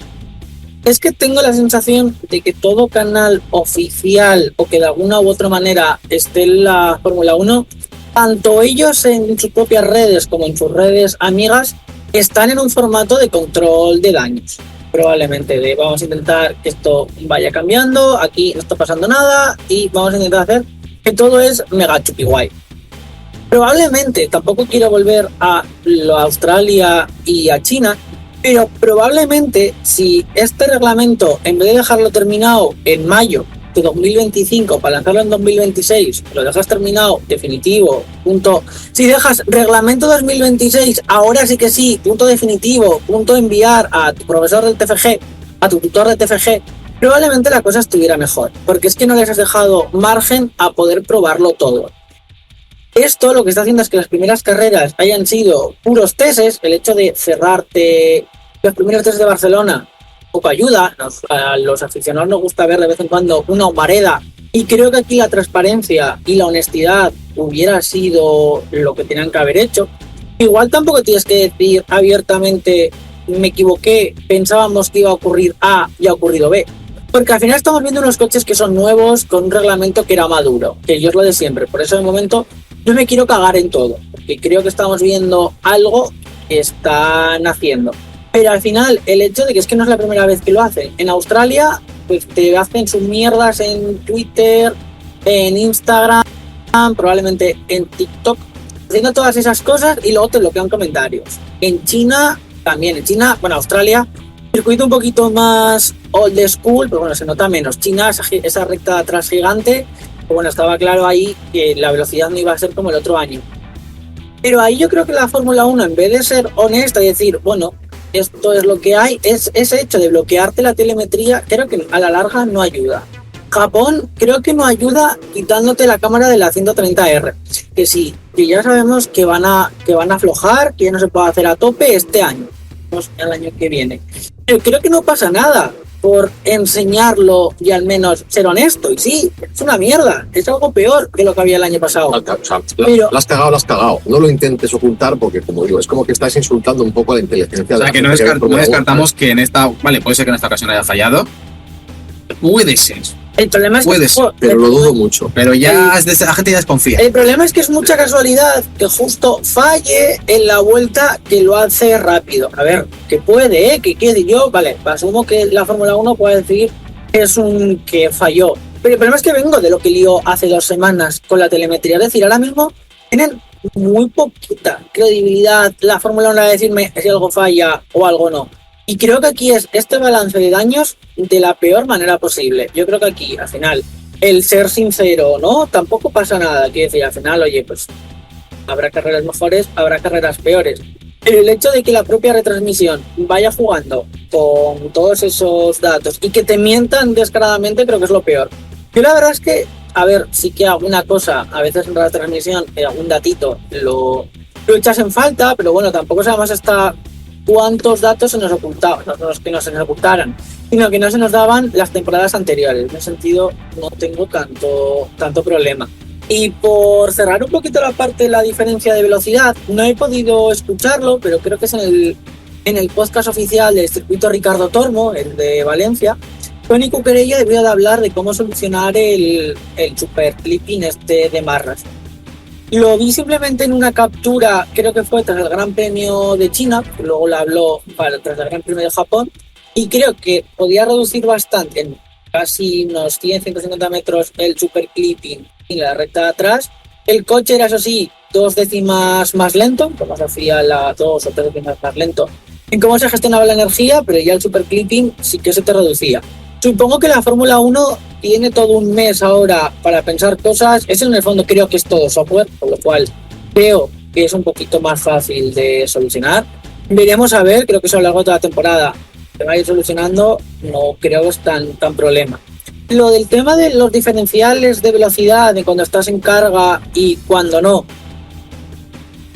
es que tengo la sensación de que todo canal oficial o que de alguna u otra manera esté en la Fórmula 1, tanto ellos en sus propias redes como en sus redes amigas, están en un formato de control de daños. Probablemente vamos a intentar que esto vaya cambiando, aquí no está pasando nada y vamos a intentar hacer que todo es mega chupi guay. Probablemente, tampoco quiero volver a Australia y a China, pero probablemente si este reglamento, en vez de dejarlo terminado en mayo de 2025 para lanzarlo en 2026, lo dejas terminado, definitivo, punto. Si dejas reglamento 2026, ahora sí que sí, punto definitivo, punto enviar a tu profesor del TFG, a tu tutor de TFG, probablemente la cosa estuviera mejor, porque es que no les has dejado margen a poder probarlo todo. Esto lo que está haciendo es que las primeras carreras hayan sido puros tests, el hecho de cerrarte los primeros tests de Barcelona, poco ayuda, a los aficionados nos gusta ver de vez en cuando una humareda, y creo que aquí la transparencia y la honestidad hubiera sido lo que tenían que haber hecho. Igual tampoco tienes que decir abiertamente me equivoqué, pensábamos que iba a ocurrir A y ha ocurrido B, porque al final estamos viendo unos coches que son nuevos con un reglamento que era maduro, que yo es lo de siempre. Por eso de momento yo me quiero cagar en todo, porque creo que estamos viendo algo que están haciendo. Pero al final, el hecho de que es que no es la primera vez que lo hacen. En Australia, pues te hacen sus mierdas en Twitter, en Instagram, probablemente en TikTok, haciendo todas esas cosas y luego te bloquean comentarios. En China, también. En China, bueno, Australia, circuito un poquito más old school, pero bueno, se nota menos. China, esa recta atrás gigante, pero bueno, estaba claro ahí que la velocidad no iba a ser como el otro año. Pero ahí yo creo que la Fórmula 1, en vez de ser honesta y decir, bueno, esto es lo que hay, ese hecho de bloquearte la telemetría, creo que a la larga no ayuda. Japón creo que no ayuda quitándote la cámara de la 130R, que sí, que ya sabemos que van a aflojar, que ya no se puede hacer a tope este año, el año que viene. Pero creo que no pasa nada por enseñarlo y al menos ser honesto. Y sí, es una mierda, es algo peor que lo que había el año pasado. O sea, pero la has cagado. No lo intentes ocultar porque, como digo, es como que estás insultando un poco a la inteligencia. O sea, que no descartamos que en esta... Vale, puede ser que en esta ocasión haya fallado. Puede ser. El problema es pero lo dudo mucho. Pero ya la gente ya desconfía. El problema es que es mucha casualidad que justo falle en la vuelta que lo hace rápido. A ver, que puede, que quede yo, vale, asumo que la Fórmula 1 puede decir que es un que falló. Pero el problema es que vengo de lo que lió hace 2 semanas con la telemetría. Es decir, ahora mismo tienen muy poquita credibilidad la Fórmula 1 a decirme si algo falla o algo no. Y creo que aquí es este balance de daños de la peor manera posible. Yo creo que aquí, al final, el ser sincero, ¿no? Tampoco pasa nada. Quiero decir, al final, oye, pues habrá carreras mejores, habrá carreras peores. Pero el hecho de que la propia retransmisión vaya jugando con todos esos datos y que te mientan descaradamente, creo que es lo peor. Yo la verdad es que, a ver, sí que alguna cosa, a veces en la retransmisión, algún datito lo echas en falta, pero bueno, tampoco sabemos hasta cuántos datos se nos ocultaban, no los que no se nos ocultaran, sino que no se nos daban las temporadas anteriores. En ese sentido no tengo tanto problema. Y por cerrar un poquito la parte de la diferencia de velocidad, no he podido escucharlo, pero creo que es en el podcast oficial del circuito Ricardo Tormo, el de Valencia. Toni Cuquerella debió de hablar de cómo solucionar el super clipping de Marras. Lo vi simplemente en una captura, creo que fue tras el Gran Premio de China, luego la habló tras el Gran Premio de Japón, y creo que podía reducir bastante, en casi unos 100-150 metros, el super clipping en la recta de atrás. El coche era, eso sí, 2 décimas más lento, como se hacía 2 o 3 décimas más lento en cómo se gestionaba la energía, pero ya el super clipping sí que se te reducía. Supongo que la Fórmula 1 tiene todo un mes ahora para pensar cosas. Eso en el fondo creo que es todo software, por lo cual creo que es un poquito más fácil de solucionar. Veremos a ver, creo que eso a lo largo de toda la temporada se va a ir solucionando, no creo que es tan problema. Lo del tema de los diferenciales de velocidad, de cuando estás en carga y cuando no,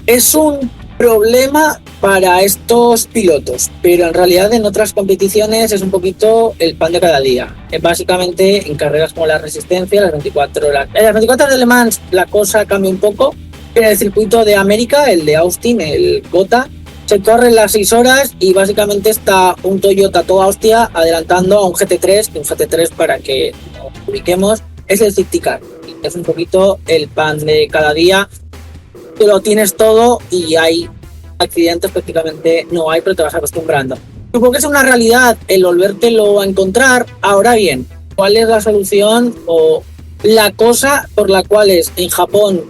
es un problema para estos pilotos, pero en realidad en otras competiciones es un poquito el pan de cada día. Básicamente en carreras como la Resistencia, las 24 horas. En las 24 horas de Le Mans la cosa cambia un poco, pero en el circuito de América, el de Austin, el GOTA, se corren las 6 horas y básicamente está un Toyota toda hostia adelantando a un GT3, que un GT3, para que nos ubiquemos, es el safety car. Es un poquito el pan de cada día. Tú lo tienes todo y hay accidentes prácticamente no hay, pero te vas acostumbrando. Supongo que es una realidad el volvértelo a encontrar. Ahora bien, ¿cuál es la solución o la cosa por la cual es en Japón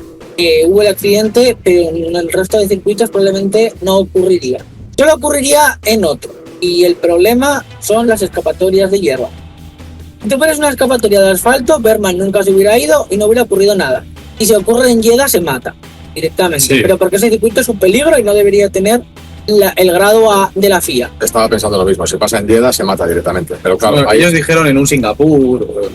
hubo el accidente, pero en el resto de circuitos probablemente no ocurriría? Solo ocurriría en otro. Y el problema son las escapatorias de hierba. Si tú pones una escapatoria de asfalto, Berman nunca se hubiera ido y no hubiera ocurrido nada. Y si ocurre en Jeddah, se mata directamente. Sí. Pero porque ese circuito es un peligro y no debería tener el grado A de la FIA. Estaba pensando lo mismo, si pasa en Jeddah se mata directamente. Pero claro, bueno, ellos dijeron en un Singapur.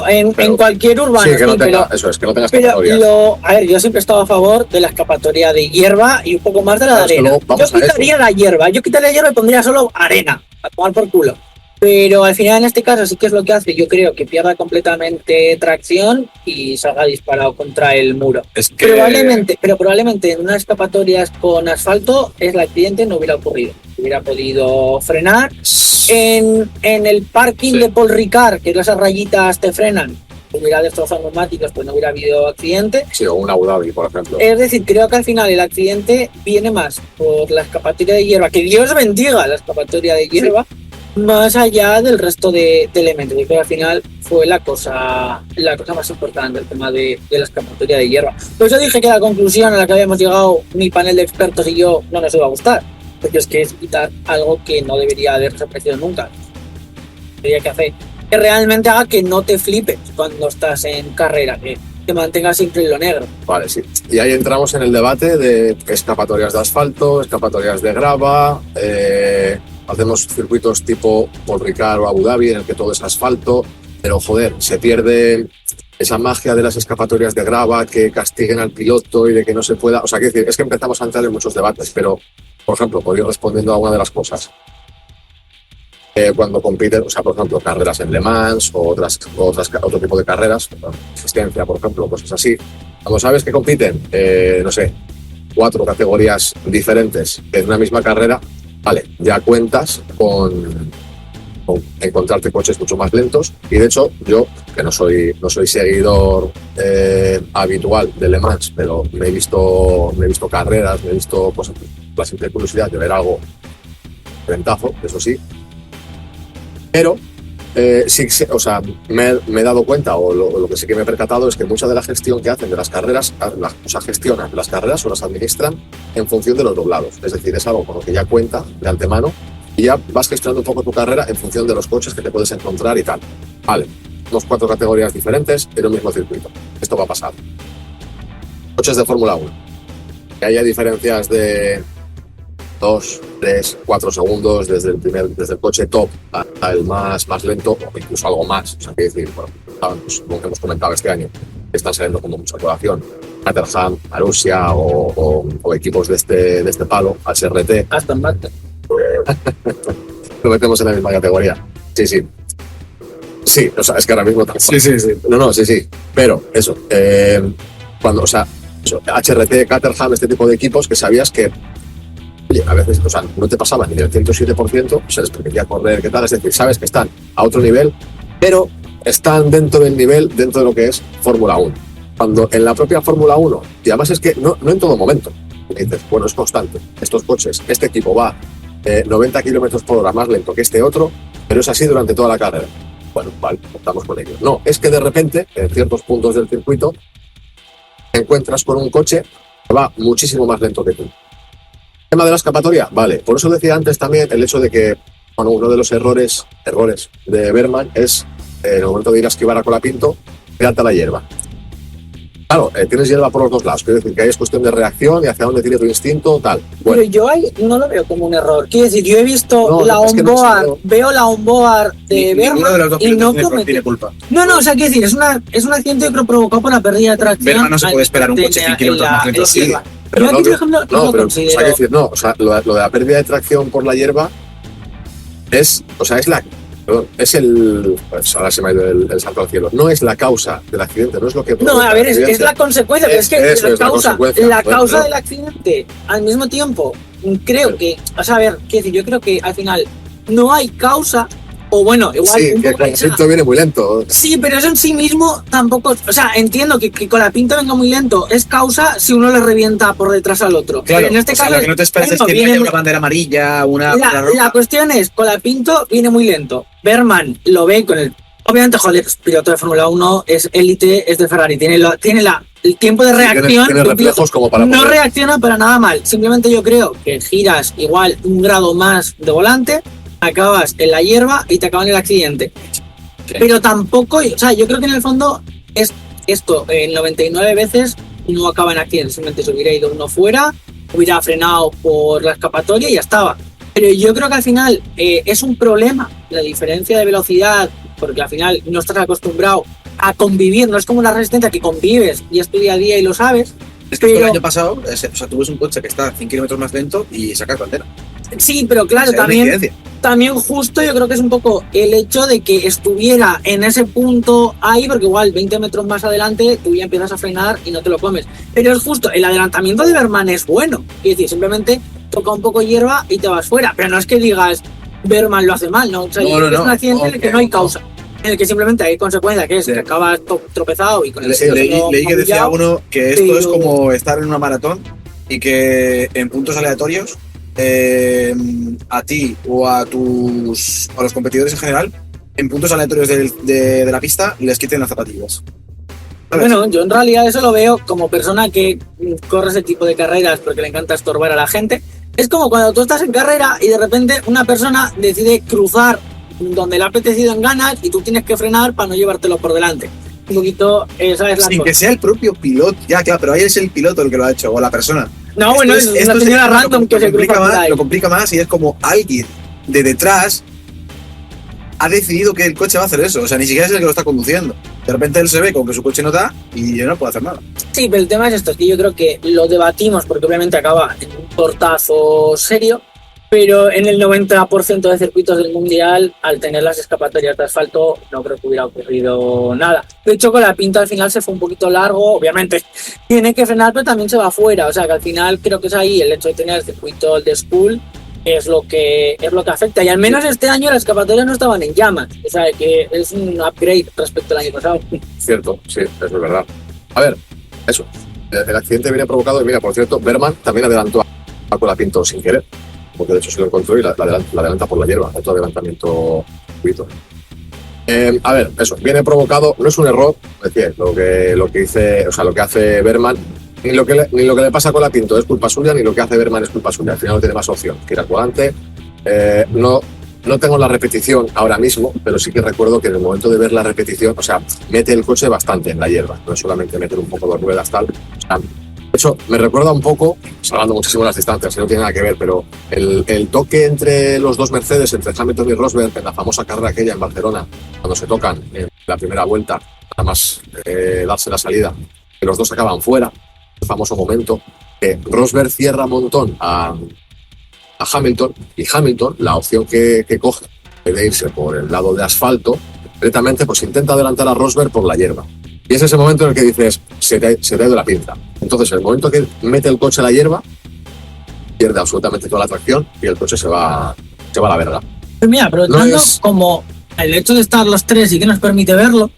En cualquier urbano. Sí, que no tenga, eso es, que no tenga escapatorias. A ver, yo siempre he estado a favor de la escapatoria de hierba y un poco más de la de arena. Yo quitaría la hierba y pondría solo arena, a tomar por culo. Pero al final en este caso sí que es lo que hace, yo creo que pierda completamente tracción y salga disparado contra el muro. Es que... probablemente en unas escapatorias con asfalto el accidente no hubiera ocurrido. Hubiera podido frenar. En el parking de Paul Ricard, que esas rayitas te frenan, hubiera destrozado neumáticos, pues no hubiera habido accidente. Sí, o un Abu Dhabi, por ejemplo. Es decir, creo que al final el accidente viene más por la escapatoria de hierba, que Dios bendiga la escapatoria de hierba, sí, más allá del resto de elementos. Y que al final fue la cosa más importante, el tema de la escapatoria de hierba. Pues yo dije que la conclusión a la que habíamos llegado mi panel de expertos y yo no nos iba a gustar, porque es que es quitar algo que no debería haber desaparecido nunca. Debería que realmente haga que no te flipes cuando estás en carrera, que te mantengas siempre en lo negro. Vale, sí. Y ahí entramos en el debate de escapatorias de asfalto, escapatorias de grava. Hacemos circuitos tipo Paul Ricard o Abu Dhabi en el que todo es asfalto, pero joder, se pierde esa magia de las escapatorias de grava que castiguen al piloto y de que no se pueda. O sea, quiero decir, es que empezamos a entrar en muchos debates, pero, por ejemplo, por ir respondiendo a una de las cosas. Cuando compiten, o sea, por ejemplo, carreras en Le Mans o otro tipo de carreras, Resistencia, por ejemplo, cosas así. Cuando sabes que compiten, no sé, 4 categorías diferentes en una misma carrera, vale, ya cuentas con encontrarte coches mucho más lentos. Y de hecho, yo, que no soy seguidor habitual de Le Mans, pero me he visto carreras, me he visto cosas, la simple curiosidad de ver algo ventajo, eso sí. Pero sí, o sea, me he dado cuenta, o lo que sí que me he percatado es que mucha de la gestión que hacen de las carreras, gestionan las carreras o las administran en función de los doblados. Es decir, es algo con lo que ya cuenta de antemano y ya vas gestionando un poco tu carrera en función de los coches que te puedes encontrar y tal. Vale, unos 4 categorías diferentes en un mismo circuito. Esto va a pasar. Coches de Fórmula 1. Que haya diferencias de 2, 3, 4 segundos desde el coche top al más lento, o incluso algo más. O sea, que decir, bueno, pues, como hemos comentado este año, están saliendo con mucha colaboración. Caterham, Marussia o equipos de este palo, HRT. Aston Martin. Lo metemos en la misma categoría. Sí. Sí, o sea, es que ahora mismo... Sí. No, sí. Pero eso, HRT, Caterham, este tipo de equipos que sabías que oye, a veces, o sea, no te pasaba ni del 107%, se les permitía correr, ¿qué tal? Es decir, sabes que están a otro nivel, pero están dentro del nivel, dentro de lo que es Fórmula 1. Cuando en la propia Fórmula 1, y además es que no en todo momento, dices, bueno, es constante, estos coches, este equipo va 90 kilómetros por hora más lento que este otro, pero es así durante toda la carrera. Bueno, vale, contamos con ellos. No, es que de repente, en ciertos puntos del circuito, te encuentras con un coche que va muchísimo más lento que tú. Tema de la escapatoria, vale. Por eso decía antes también el hecho de que uno de los errores de Berman es en el momento de ir a esquivar a Colapinto, quedarte a la hierba. Claro, tienes hierba por los dos lados. Quiere decir que ahí es cuestión de reacción y hacia dónde tiene tu instinto, tal. Bueno, Pero yo ahí no lo veo como un error. Quiero decir, yo he visto No, la es que no es onboard, error. veo la onboard de Ninguno de los Berman dos y pilotos no tiene comete. culpa. No, o sea, quiero decir, es un accidente yo creo provocado por la pérdida de tracción. Berman no se puede esperar un de- coche 100 en kilómetros la- más lento en así. hierba. pero Yo no, aquí, por ejemplo, no lo pero, considero. o sea, quiero decir, no, o sea, lo de la pérdida de tracción por la hierba es el, pues ahora se me ha ido el salto al cielo, no es la causa del accidente, no es lo que No, provoca a ver, el es accidente. la consecuencia, pero es que Eso la es la causa, consecuencia. la Bueno, causa no. del accidente, al mismo tiempo, creo que, o sea, a ver, quiero decir, yo creo que al final no hay causa, o bueno, igual Sí, un que poco el concepto viene muy lento. sí, pero eso en sí mismo tampoco, o sea, entiendo que con la pinta venga muy lento, es causa si uno le revienta por detrás al otro. Claro, pero en este o sea, caso, lo que no te esperas es bueno, que viene haya muy- una bandera amarilla, una la roja. cuestión es, con la Pinto viene muy lento. Berman lo ve con el... Obviamente, joder, es piloto de Fórmula 1, es élite, es de Ferrari. Tiene el tiempo de reacción. Tiene de un reflejos piloto. como para No poder- reacciona para nada mal. Simplemente yo creo que giras igual un grado más de volante, acabas en la hierba y te acaba en el accidente. Sí. Pero tampoco, o sea, yo creo que en el fondo es esto, 99 veces no acaba en accidente. Simplemente se hubiera ido uno fuera, hubiera frenado por la escapatoria y ya estaba. Pero yo creo que al final es un problema la diferencia de velocidad, porque al final no estás acostumbrado a convivir, no es como la resistencia que convives y es tu día a día y lo sabes. Es que el pero- año pasado, o sea, tú ves un coche que está 100 kilómetros más lento y sacas bandera. Sí, pero claro, O sea, es una también, incidencia. también justo yo creo que es un poco el hecho de que estuviera en ese punto ahí, porque igual 20 metros más adelante tú ya empiezas a frenar y no te lo comes. Pero es justo, el adelantamiento de Berman es bueno, es decir, simplemente toca un poco hierba y te vas fuera, pero no es que digas Berman lo hace mal, ¿no? O sea, No, yo creo que es un no, accidente en el que ok. no hay causa, en el que simplemente hay consecuencia, que es Sí. que acabas tropezado y con el Leí que decía uno que esto pero- es como estar en una maratón y que en puntos aleatorios a ti o a los competidores en general, en puntos aleatorios de la pista, les quiten las zapatillas. ¿Sabes? Bueno, yo en realidad eso lo veo como persona que corre ese tipo de carreras porque le encanta estorbar a la gente. Es como cuando tú estás en carrera y de repente una persona decide cruzar donde le ha apetecido en ganas y tú tienes que frenar para no llevártelo por delante. Un poquito, esa es la Sin cosa. que sea el propio piloto. Ya, claro, pero ahí es el piloto el que lo ha hecho, o la persona. No, bueno, es una señora random que se cruza por ahí. Lo complica más y es como alguien de detrás ha decidido que el coche va a hacer eso. O sea, ni siquiera es el que lo está conduciendo. De repente él se ve como que su coche no da y ya no puede hacer nada. Sí, pero el tema es esto, es que yo creo que lo debatimos porque obviamente acaba en un tortazo serio, pero en el 90% de circuitos del Mundial, al tener las escapatorias de asfalto, no creo que hubiera ocurrido nada. De hecho, con la Pinto al final se fue un poquito largo, obviamente tiene que frenar, pero también se va afuera, o sea que al final creo que es ahí el hecho de tener el circuito de School es lo que afecta, y al menos este año las escapatorias no estaban en llamas, o sea que es un upgrade respecto al año pasado. Cierto, sí, eso es verdad. A ver, eso. El accidente viene provocado, y mira, por cierto, Berman también adelantó a Colapinto sin querer, porque de hecho se lo encontró y la adelanta por la hierba, otro adelantamiento gratuito. A ver, eso, viene provocado, no es un error, es decir, lo que dice, o sea, lo que hace Berman, ni lo que le pasa a Colapinto es culpa suya, ni lo que hace Berman es culpa suya, al final no tiene más opción que ir al volante. No tengo la repetición ahora mismo, pero sí que recuerdo que en el momento de ver la repetición, o sea, mete el coche bastante en la hierba, no es solamente meter un poco de ruedas, tal. O sea, de hecho, me recuerda un poco, salvando muchísimo las distancias, no tiene nada que ver, pero el toque entre los dos Mercedes, entre Hamilton y Rosberg, en la famosa carrera aquella en Barcelona, cuando se tocan en la primera vuelta, nada más darse la salida, que los dos acaban fuera, el famoso momento, que Rosberg cierra un montón a Hamilton, y Hamilton, la opción que coge de irse por el lado de asfalto, directamente pues intenta adelantar a Rosberg por la hierba. Y es ese momento en el que dices, se te ha ido la pinza. Entonces, el momento que mete el coche a la hierba, pierde absolutamente toda la tracción y el coche se va a la verga. Pues mira, pero No tanto es- como el hecho de estar los tres y que nos permite verlo,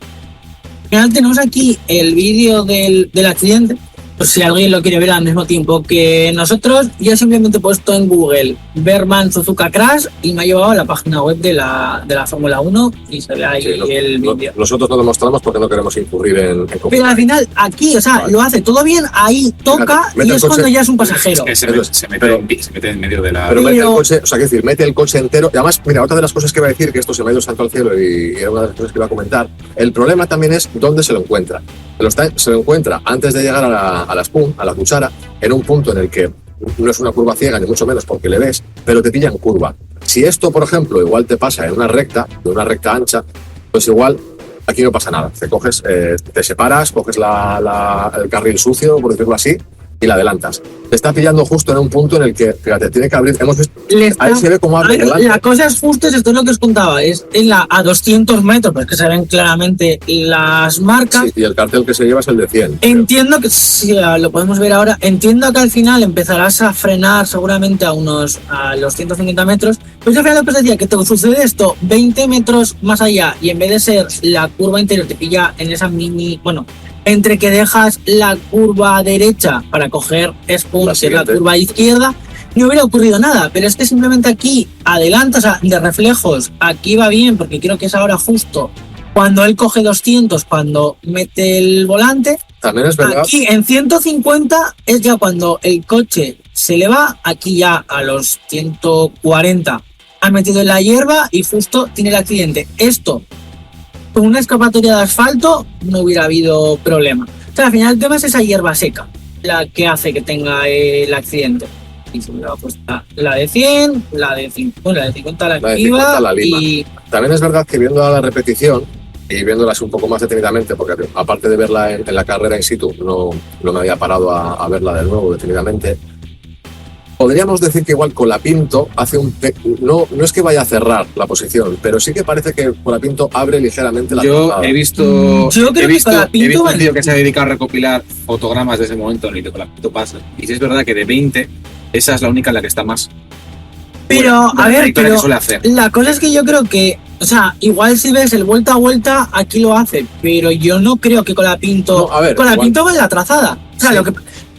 al final tenemos aquí el vídeo del accidente. Pues si alguien lo quiere ver al mismo tiempo que nosotros, yo simplemente he puesto en Google Berman Suzuka Crash y me ha llevado a la página web de la Fórmula 1 y se ve ahí Sí, el vídeo. nosotros no lo mostramos porque no queremos incurrir en Pero al final, aquí, o sea, Vale. lo hace todo bien, ahí toca Mete y el es coche. cuando ya es un pasajero. Es que Pero- se mete en medio de la. Pero mete el Pero- coche, o sea, quiero decir, mete el coche entero. Y además, mira, otra de las cosas que iba a decir, que esto se me ha ido santo al cielo y era una de las cosas que iba a comentar. El problema también es dónde se lo encuentra. se lo encuentra antes de llegar a la spoon, a la cuchara, en un punto en el que no es una curva ciega, ni mucho menos porque le ves, pero te pilla en curva. Si esto, por ejemplo, igual te pasa en una recta, de una recta ancha, pues igual aquí no pasa nada. Te coges, te separas, coges el carril sucio, por decirlo así, y la adelantas. Te está pillando justo en un punto en el que, fíjate, tiene que abrir. Hemos visto, ahí se ve cómo abre. La cosa es justo, esto es lo que os contaba, es a 200 metros, pues que se ven claramente las marcas. Sí, y el cartel que se lleva es el de 100. Entiendo que, si lo podemos ver ahora, entiendo que al final empezarás a frenar seguramente a los 150 metros, pues al final lo que os decía, que te sucede esto 20 metros más allá y en vez de ser la curva interior te pilla en esa mini, entre que dejas la curva derecha para coger spoon, que es la curva izquierda, no hubiera ocurrido nada, pero es que simplemente aquí adelanta, o sea, de reflejos, aquí va bien, porque creo que es ahora justo cuando él coge 200, cuando mete el volante. También es verdad. Aquí en 150 es ya cuando el coche se le va, aquí ya a los 140 ha metido en la hierba y justo tiene el accidente. Esto, con una escapatoria de asfalto no hubiera habido problema. O sea, al final el tema es esa hierba seca la que hace que tenga el accidente. Y se me va puesta la de 100, la de 50 la activa y... También es verdad que viendo la repetición y viéndolas un poco más detenidamente, porque aparte de verla en la carrera in situ, no me había parado a verla de nuevo detenidamente. Podríamos decir que igual Colapinto hace no es que vaya a cerrar la posición, pero sí que parece que Colapinto abre ligeramente la Yo he visto un tío que se ha dedicado a recopilar fotogramas de ese momento en el que Colapinto pasa. Y sí es verdad que de 20, esa es la única en la que está más. Pero, a ver, la cosa es que yo creo que, o sea, igual si ves el vuelta a vuelta, aquí lo hace, pero yo no creo que Colapinto va en la trazada. O sea, sí. Lo que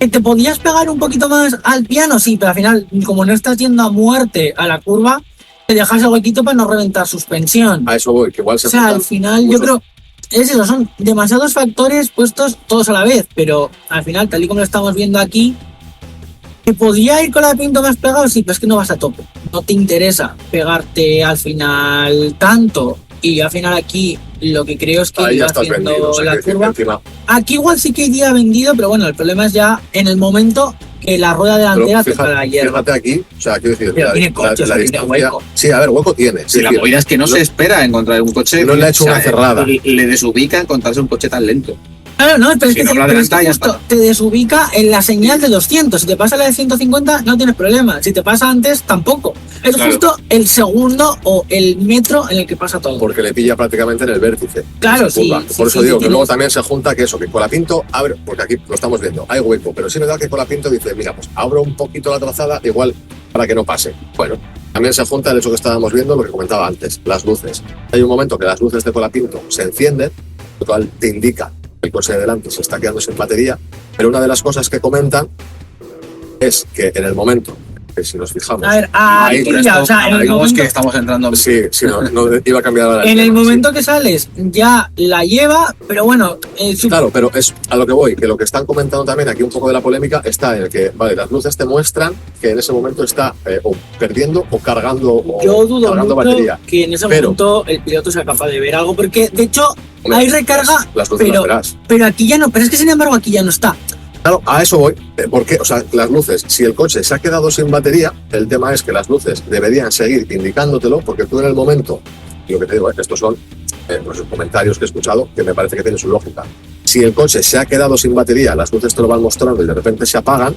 te podías pegar un poquito más al piano, sí, pero al final, como no estás yendo a muerte a la curva, te dejas el huequito para no reventar suspensión. A eso voy, que igual se... O sea, al final yo creo... Es eso, son demasiados factores puestos todos a la vez, pero al final, tal y como lo estamos viendo aquí, que podía ir Colapinto más pegado, sí, pero es que no vas a tope. No te interesa pegarte al final tanto. Y al final aquí lo que creo es que ahí iba haciendo vendido, la curva. Aquí igual sí que iría vendido, pero bueno, el problema es ya en el momento que la rueda delantera te para la hierba. Fíjate aquí, o sea, quiero decir, tiene coche, la tiene hueco. Sí, a ver, hueco tiene. Sí, la movida es que no se espera encontrar un coche. No le ha hecho una cerrada. Le desubica encontrarse un coche tan lento. Claro, no, pero si es que, no justo te desubica en la señal de 200. Si te pasa la de 150, no tienes problema. Si te pasa antes, tampoco. Es justo el segundo o el metro en el que pasa todo. Porque le pilla prácticamente en el vértice. Claro, sí. Por eso digo que luego también se junta que Colapinto abre, porque aquí lo estamos viendo, hay hueco, pero sí es verdad que Colapinto dice, mira, pues abro un poquito la trazada, igual para que no pase. Bueno, también se junta el hecho que estábamos viendo, lo que comentaba antes, las luces. Hay un momento que las luces de Colapinto se encienden, lo cual te indica que el coche de delante se está quedando sin batería, pero una de las cosas que comentan es que en el momento, que si nos fijamos... A ver, ahí ya, o sea, en el momento... que estamos entrando... Sí, no iba a cambiar la... En el momento que sales ya la lleva, pero bueno... Claro, pero es a lo que voy, que lo que están comentando también aquí un poco de la polémica está en el que, vale, las luces te muestran que en ese momento está o perdiendo o cargando o yo dudo cargando mucho batería. Que en ese momento el piloto sea capaz de ver algo, porque de hecho hay recarga, las luces pero aquí ya no, pero es que sin embargo aquí ya no está. Claro, a eso voy. ¿Por qué? O sea, las luces, si el coche se ha quedado sin batería, el tema es que las luces deberían seguir indicándotelo, porque tú en el momento, y lo que te digo, estos son los comentarios que he escuchado, que me parece que tienen su lógica. Si el coche se ha quedado sin batería, las luces te lo van mostrando y de repente se apagan.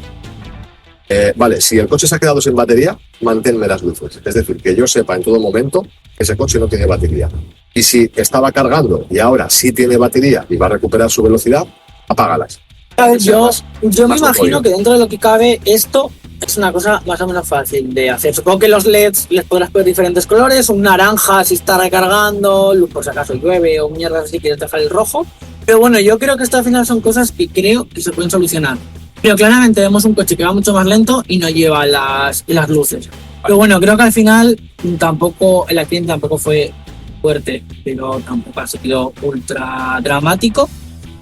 Vale, si el coche se ha quedado sin batería, manténme las luces. Es decir, que yo sepa en todo momento que ese coche no tiene batería. Y si estaba cargando y ahora sí tiene batería y va a recuperar su velocidad, apágalas. A ver, yo me imagino que dentro de lo que cabe esto es una cosa más o menos fácil de hacer. Supongo que los LEDs les podrás poner diferentes colores, un naranja si está recargando, luz por si acaso llueve o mierda si quieres dejar el rojo. Pero bueno, yo creo que esto al final son cosas que creo que se pueden solucionar. Pero claramente vemos un coche que va mucho más lento y no lleva las luces. Pero bueno, creo que al final el accidente tampoco fue fuerte, pero tampoco ha sido ultra dramático.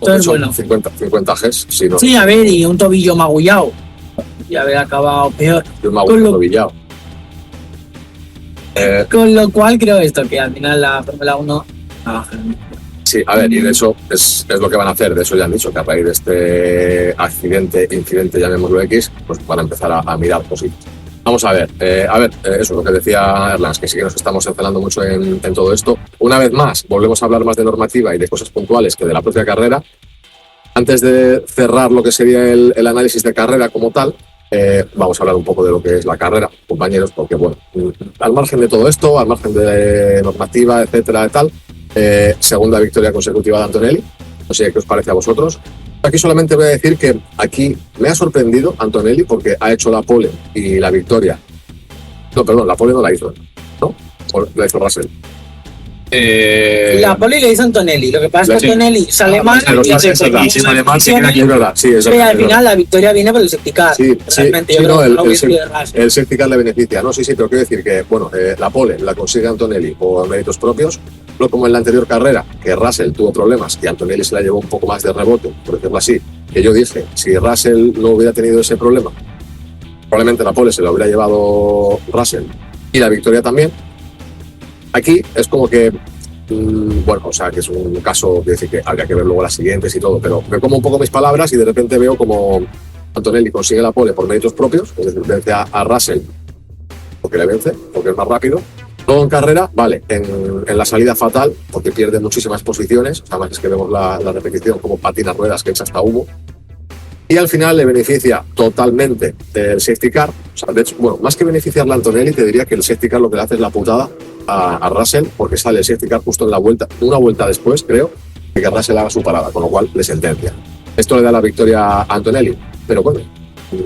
Entonces, bueno, 50 Gs, si no. Sí, a ver, y un tobillo magullado. Y haber acabado peor. Tobillado. Con lo cual creo esto, que al final la Fórmula 1 trabaja. Sí, a ver, y de eso es lo que van a hacer. De eso ya han dicho que a raíz de este incidente, llamémoslo X, pues van a empezar a mirar cositas. Vamos a ver, eso, lo que decía Erlans, que sí que nos estamos encelando mucho en todo esto. Una vez más, volvemos a hablar más de normativa y de cosas puntuales que de la propia carrera. Antes de cerrar lo que sería el análisis de carrera como tal, vamos a hablar un poco de lo que es la carrera, compañeros, porque bueno, al margen de todo esto, al margen de normativa, etcétera, y tal, segunda victoria consecutiva de Antonelli. No sé qué os parece a vosotros. Aquí solamente voy a decir que aquí me ha sorprendido Antonelli porque ha hecho la pole y la victoria. No, perdón, la pole no la hizo, ¿no? O la hizo Russell. La pole le hizo Antonelli. Lo que pasa es que Antonelli sale mal y se sale mal, sí, es verdad. Sí, es verdad. Al final la victoria viene por el safety car. Sí, no, el safety car le beneficia. No, sí, pero quiero decir que, bueno, la pole la consigue Antonelli por méritos propios, no como en la anterior carrera, que Russell tuvo problemas y Antonelli se la llevó un poco más de rebote, por decirlo así, que yo dije, si Russell no hubiera tenido ese problema, probablemente la pole se la hubiera llevado Russell y la victoria también. Aquí es como que, bueno, o sea, que es un caso que decir que habría que ver luego las siguientes y todo, pero me como un poco mis palabras y de repente veo como Antonelli consigue la pole por méritos propios, es decir, vence a Russell porque le vence, porque es más rápido. Luego en carrera, vale, en la salida fatal, porque pierde muchísimas posiciones, además es que vemos la repetición como patina ruedas que echa hasta humo. Y al final le beneficia totalmente el safety car. O sea, de hecho, bueno, más que beneficiarle a Antonelli, te diría que el safety car lo que le hace es la putada a Russell, porque sale el safety car justo en la vuelta, una vuelta después, creo, de que Russell haga su parada, con lo cual le sentencia. Esto le da la victoria a Antonelli, pero bueno,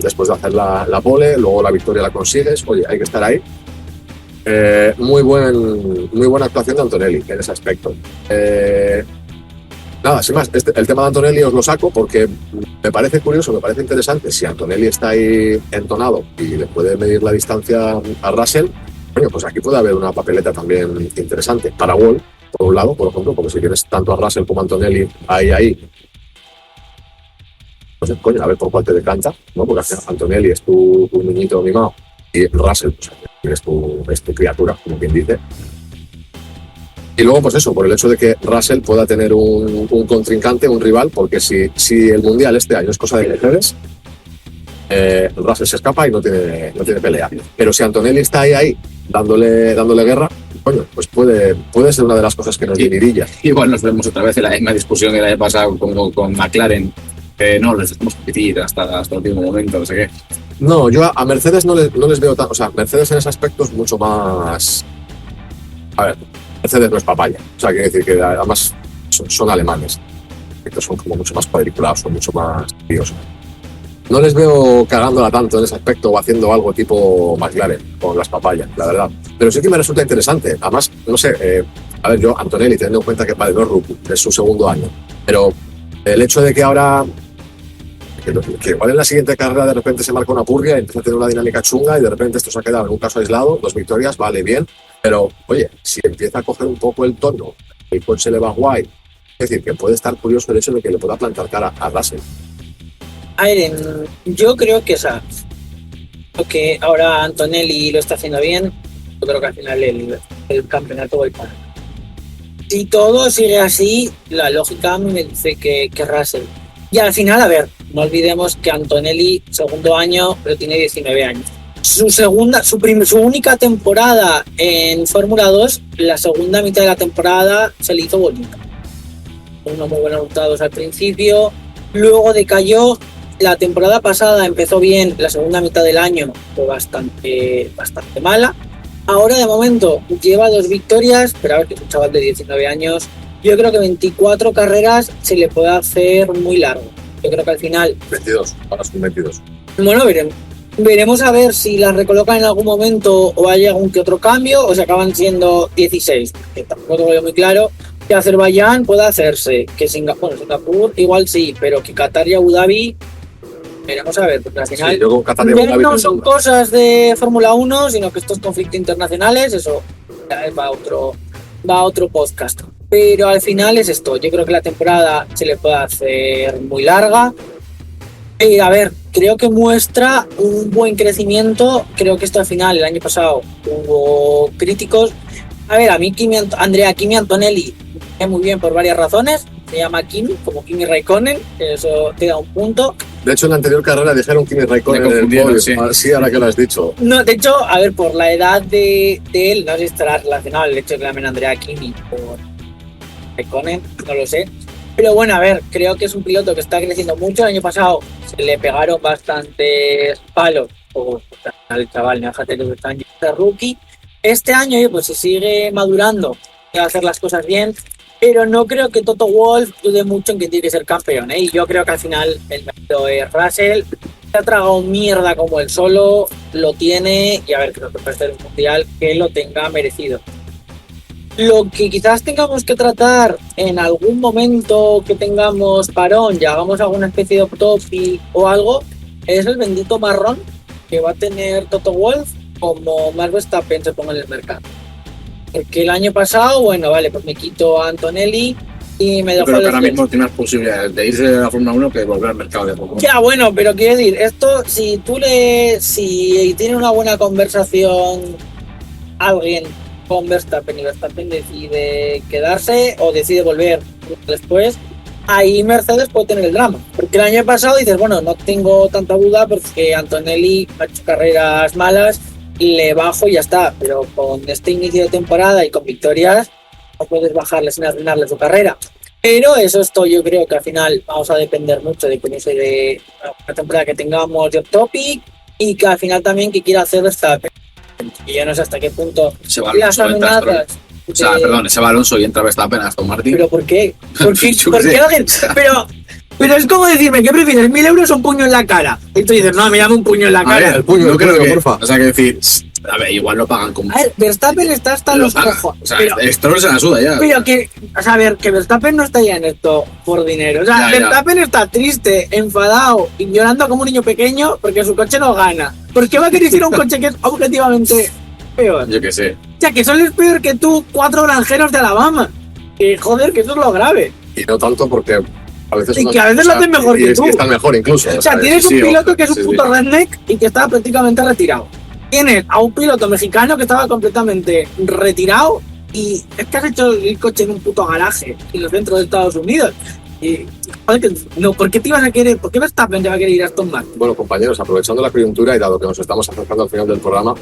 después de hacer la pole, luego la victoria la consigues, oye, hay que estar ahí. Muy buena actuación de Antonelli en ese aspecto. Nada, sin más, el tema de Antonelli os lo saco porque me parece curioso, me parece interesante. Si Antonelli está ahí entonado y le puede medir la distancia a Russell, bueno, pues aquí puede haber una papeleta también interesante. Para Wall, por un lado, por ejemplo, porque si tienes tanto a Russell como a Antonelli ahí, pues coño, a ver por cuál te decanta, ¿no? Porque Antonelli es tu niñito mimado y Russell, pues, es tu criatura, como quien dice. Y luego, pues eso, por el hecho de que Russell pueda tener un contrincante, un rival, porque si el Mundial este año es cosa de Mercedes, Russell se escapa y no tiene pelea. Pero si Antonelli está ahí dándole guerra, coño, pues puede ser una de las cosas que nos dividilla. Igual nos vemos otra vez en la misma discusión que la he pasado con McLaren, que no les dejamos competir hasta el último momento, no sé qué. No, yo a Mercedes no les veo tan... O sea, Mercedes en ese aspecto es mucho más... A ver, Mercedes no es papaya. O sea, quiere decir que además son alemanes. Son como mucho más cuadriculados, son mucho más tíos. No les veo cagándola tanto en ese aspecto o haciendo algo tipo McLaren con las papayas, la verdad. Pero sí que me resulta interesante. Además, no sé, a ver, yo, Antonelli, teniendo en cuenta que vale, no es rookie, es su segundo año. Pero el hecho de que ahora... Que igual en la siguiente carrera de repente se marca una purria y empieza a tener una dinámica chunga y de repente esto se ha quedado en un caso aislado, 2 victorias, vale, bien, pero oye, si empieza a coger un poco el tono, el coche le va guay, es decir, que puede estar curioso el hecho de que le pueda plantar cara a Russell. A ver, yo creo que que ahora Antonelli lo está haciendo bien, yo creo que al final el campeonato va a ir para. Si todo sigue así, la lógica me dice que Russell. Y al final, a ver, no olvidemos que Antonelli, segundo año, pero tiene 19 años. Su única temporada en Fórmula 2, la segunda mitad de la temporada se le hizo bonita. Unos muy buenos resultados al principio, luego decayó. La temporada pasada empezó bien, la segunda mitad del año fue bastante mala. Ahora, de momento, lleva 2 victorias, pero a ver, que es un chaval de 19 años. Yo creo que 24 carreras se le puede hacer muy largo. Yo creo que al final... 22, ahora son 22. Bueno, veremos a ver si las recolocan en algún momento o hay algún que otro cambio o se acaban siendo 16. Que tampoco lo veo muy claro. Que Azerbaiyán pueda hacerse. Que Singapur igual sí, pero que Qatar y Abu Dhabi... Veremos a ver, porque al final... Sí, yo con Qatar y Abu Dhabi no son cosas de Fórmula 1, sino que estos conflictos internacionales, eso ya va a otro podcast. Pero al final es esto, yo creo que la temporada se le puede hacer muy larga. Y a ver, creo que muestra un buen crecimiento. Creo que esto al final, el año pasado, hubo críticos. A ver, a mí Kimi Antonelli cae muy bien por varias razones. Se llama Kimi, como Kimi Raikkonen, eso te da un punto. De hecho, en la anterior carrera dijeron Kimi Raikkonen Me en el confundieron, podio. sí. Sí, ahora que lo has dicho. No, de hecho, a ver, por la edad de él, no sé si estará relacionado el hecho de que llamen a Andrea Kimi por Raikkonen, no lo sé. Pero bueno, a ver, creo que es un piloto que está creciendo mucho. El año pasado se le pegaron bastantes palos. El chaval, déjate que este año es rookie. Este año, pues se sigue madurando, va a hacer las cosas bien. Pero no creo que Toto Wolff dude mucho en que tiene que ser campeón, ¿eh? Y yo creo que al final el mérito es Russell. Se ha tragado mierda como él solo, lo tiene. Y a ver, creo que puede ser un mundial que lo tenga merecido. Lo que quizás tengamos que tratar en algún momento que tengamos parón y hagamos alguna especie de off-topic o algo, es el bendito marrón que va a tener Toto Wolff como Max Verstappen se ponga en el mercado. Porque el año pasado, bueno, vale, pues me quito a Antonelli y me Yo dejo creo que a ahora los mismo tiene más posibilidades de irse de la Fórmula 1 que volver al mercado de Fórmula 1. Ya, bueno, pero quiero decir, esto, si tiene una buena conversación alguien con Verstappen y Verstappen decide quedarse o decide volver después, ahí Mercedes puede tener el drama. Porque el año pasado dices, bueno, no tengo tanta duda porque Antonelli ha hecho carreras malas, le bajo y ya está. Pero con este inicio de temporada y con victorias, no puedes bajarle sin arruinarle su carrera. Pero yo creo que al final vamos a depender mucho de cómo se de la temporada que tengamos de topic y que al final también que quiera hacer Verstappen. Y yo no sé hasta qué punto Se va las Alonso, entra amenazas. O sea, perdón, se va Alonso y entra Verstappen a Aston Martin. ¿Pero por qué? ¿Por qué, Yo por qué qué sé. alguien? Pero es como decirme, ¿qué prefieres? ¿1.000 euros o un puño en la cara? Y tú dices, no, me llama un puño en la A cara. ver, el puño, no el creo puño, que, porfa. o sea, que decir, a ver, igual lo pagan como... A ver, Verstappen está hasta lo los pagan. ojos. O sea, pero, Stroll se la suda ya. pero que, o sea, a ver, que Verstappen no está ya en esto por dinero. O sea, Ya, ya. Verstappen está triste, enfadado y llorando como un niño pequeño porque su coche no gana. ¿Por qué va a querer ir a un coche que es objetivamente peor? Yo qué sé. O sea, que solo es peor que tú, 4 granjeros de Alabama. Que joder, que eso es lo grave. Y no tanto porque a veces... Y que a veces lo hacen mejor que tú. Y están mejor incluso. O sea, tienes un sí, piloto que es un sí, puto sí. redneck y que estaba prácticamente retirado. Tienes a un piloto mexicano que estaba completamente retirado y es que has hecho el coche en un puto garaje en los centros de Estados Unidos. Y, joder, no, ¿por qué te ibas a querer? ¿Por qué Verstappen te va a querer ir a Aston Martin? Bueno, compañeros, aprovechando la coyuntura y dado que nos estamos acercando al final del programa,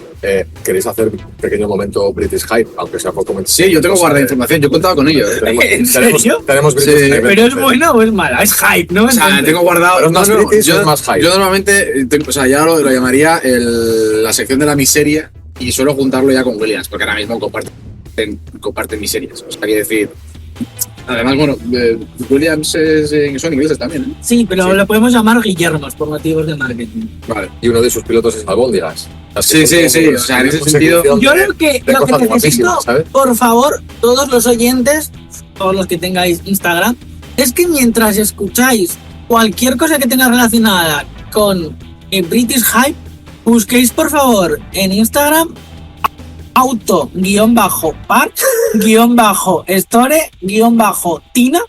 ¿queréis hacer un pequeño momento British Hype? Aunque sea por comentar. Sí, yo tengo guardada información, yo contaba con ello. ¿En serio? Tenemos British Sí. Hype. ¿Pero es buena o es mala? Es hype, ¿no? O sea, Entonces, tengo guardado... Pero es más British o yo, es más hype. yo normalmente, o sea, ya lo llamaría la sección de la miseria y suelo juntarlo ya con Williams, porque ahora mismo comparten miserias. O sea, quiere decir... Además, bueno, Williams son ingleses también, ¿eh? sí, pero Sí. lo podemos llamar Guillermos por motivos de marketing. Vale. Y uno de sus pilotos es Albóndigas. Sí, sí, sí, o sea, en ese sentido- Yo lo que de cosas necesito, guapísimas, ¿sabes? por favor, todos los oyentes, todos los que tengáis Instagram, es que mientras escucháis cualquier cosa que tenga relacionada con British Hype, busquéis por favor en Instagram auto-park-store-tina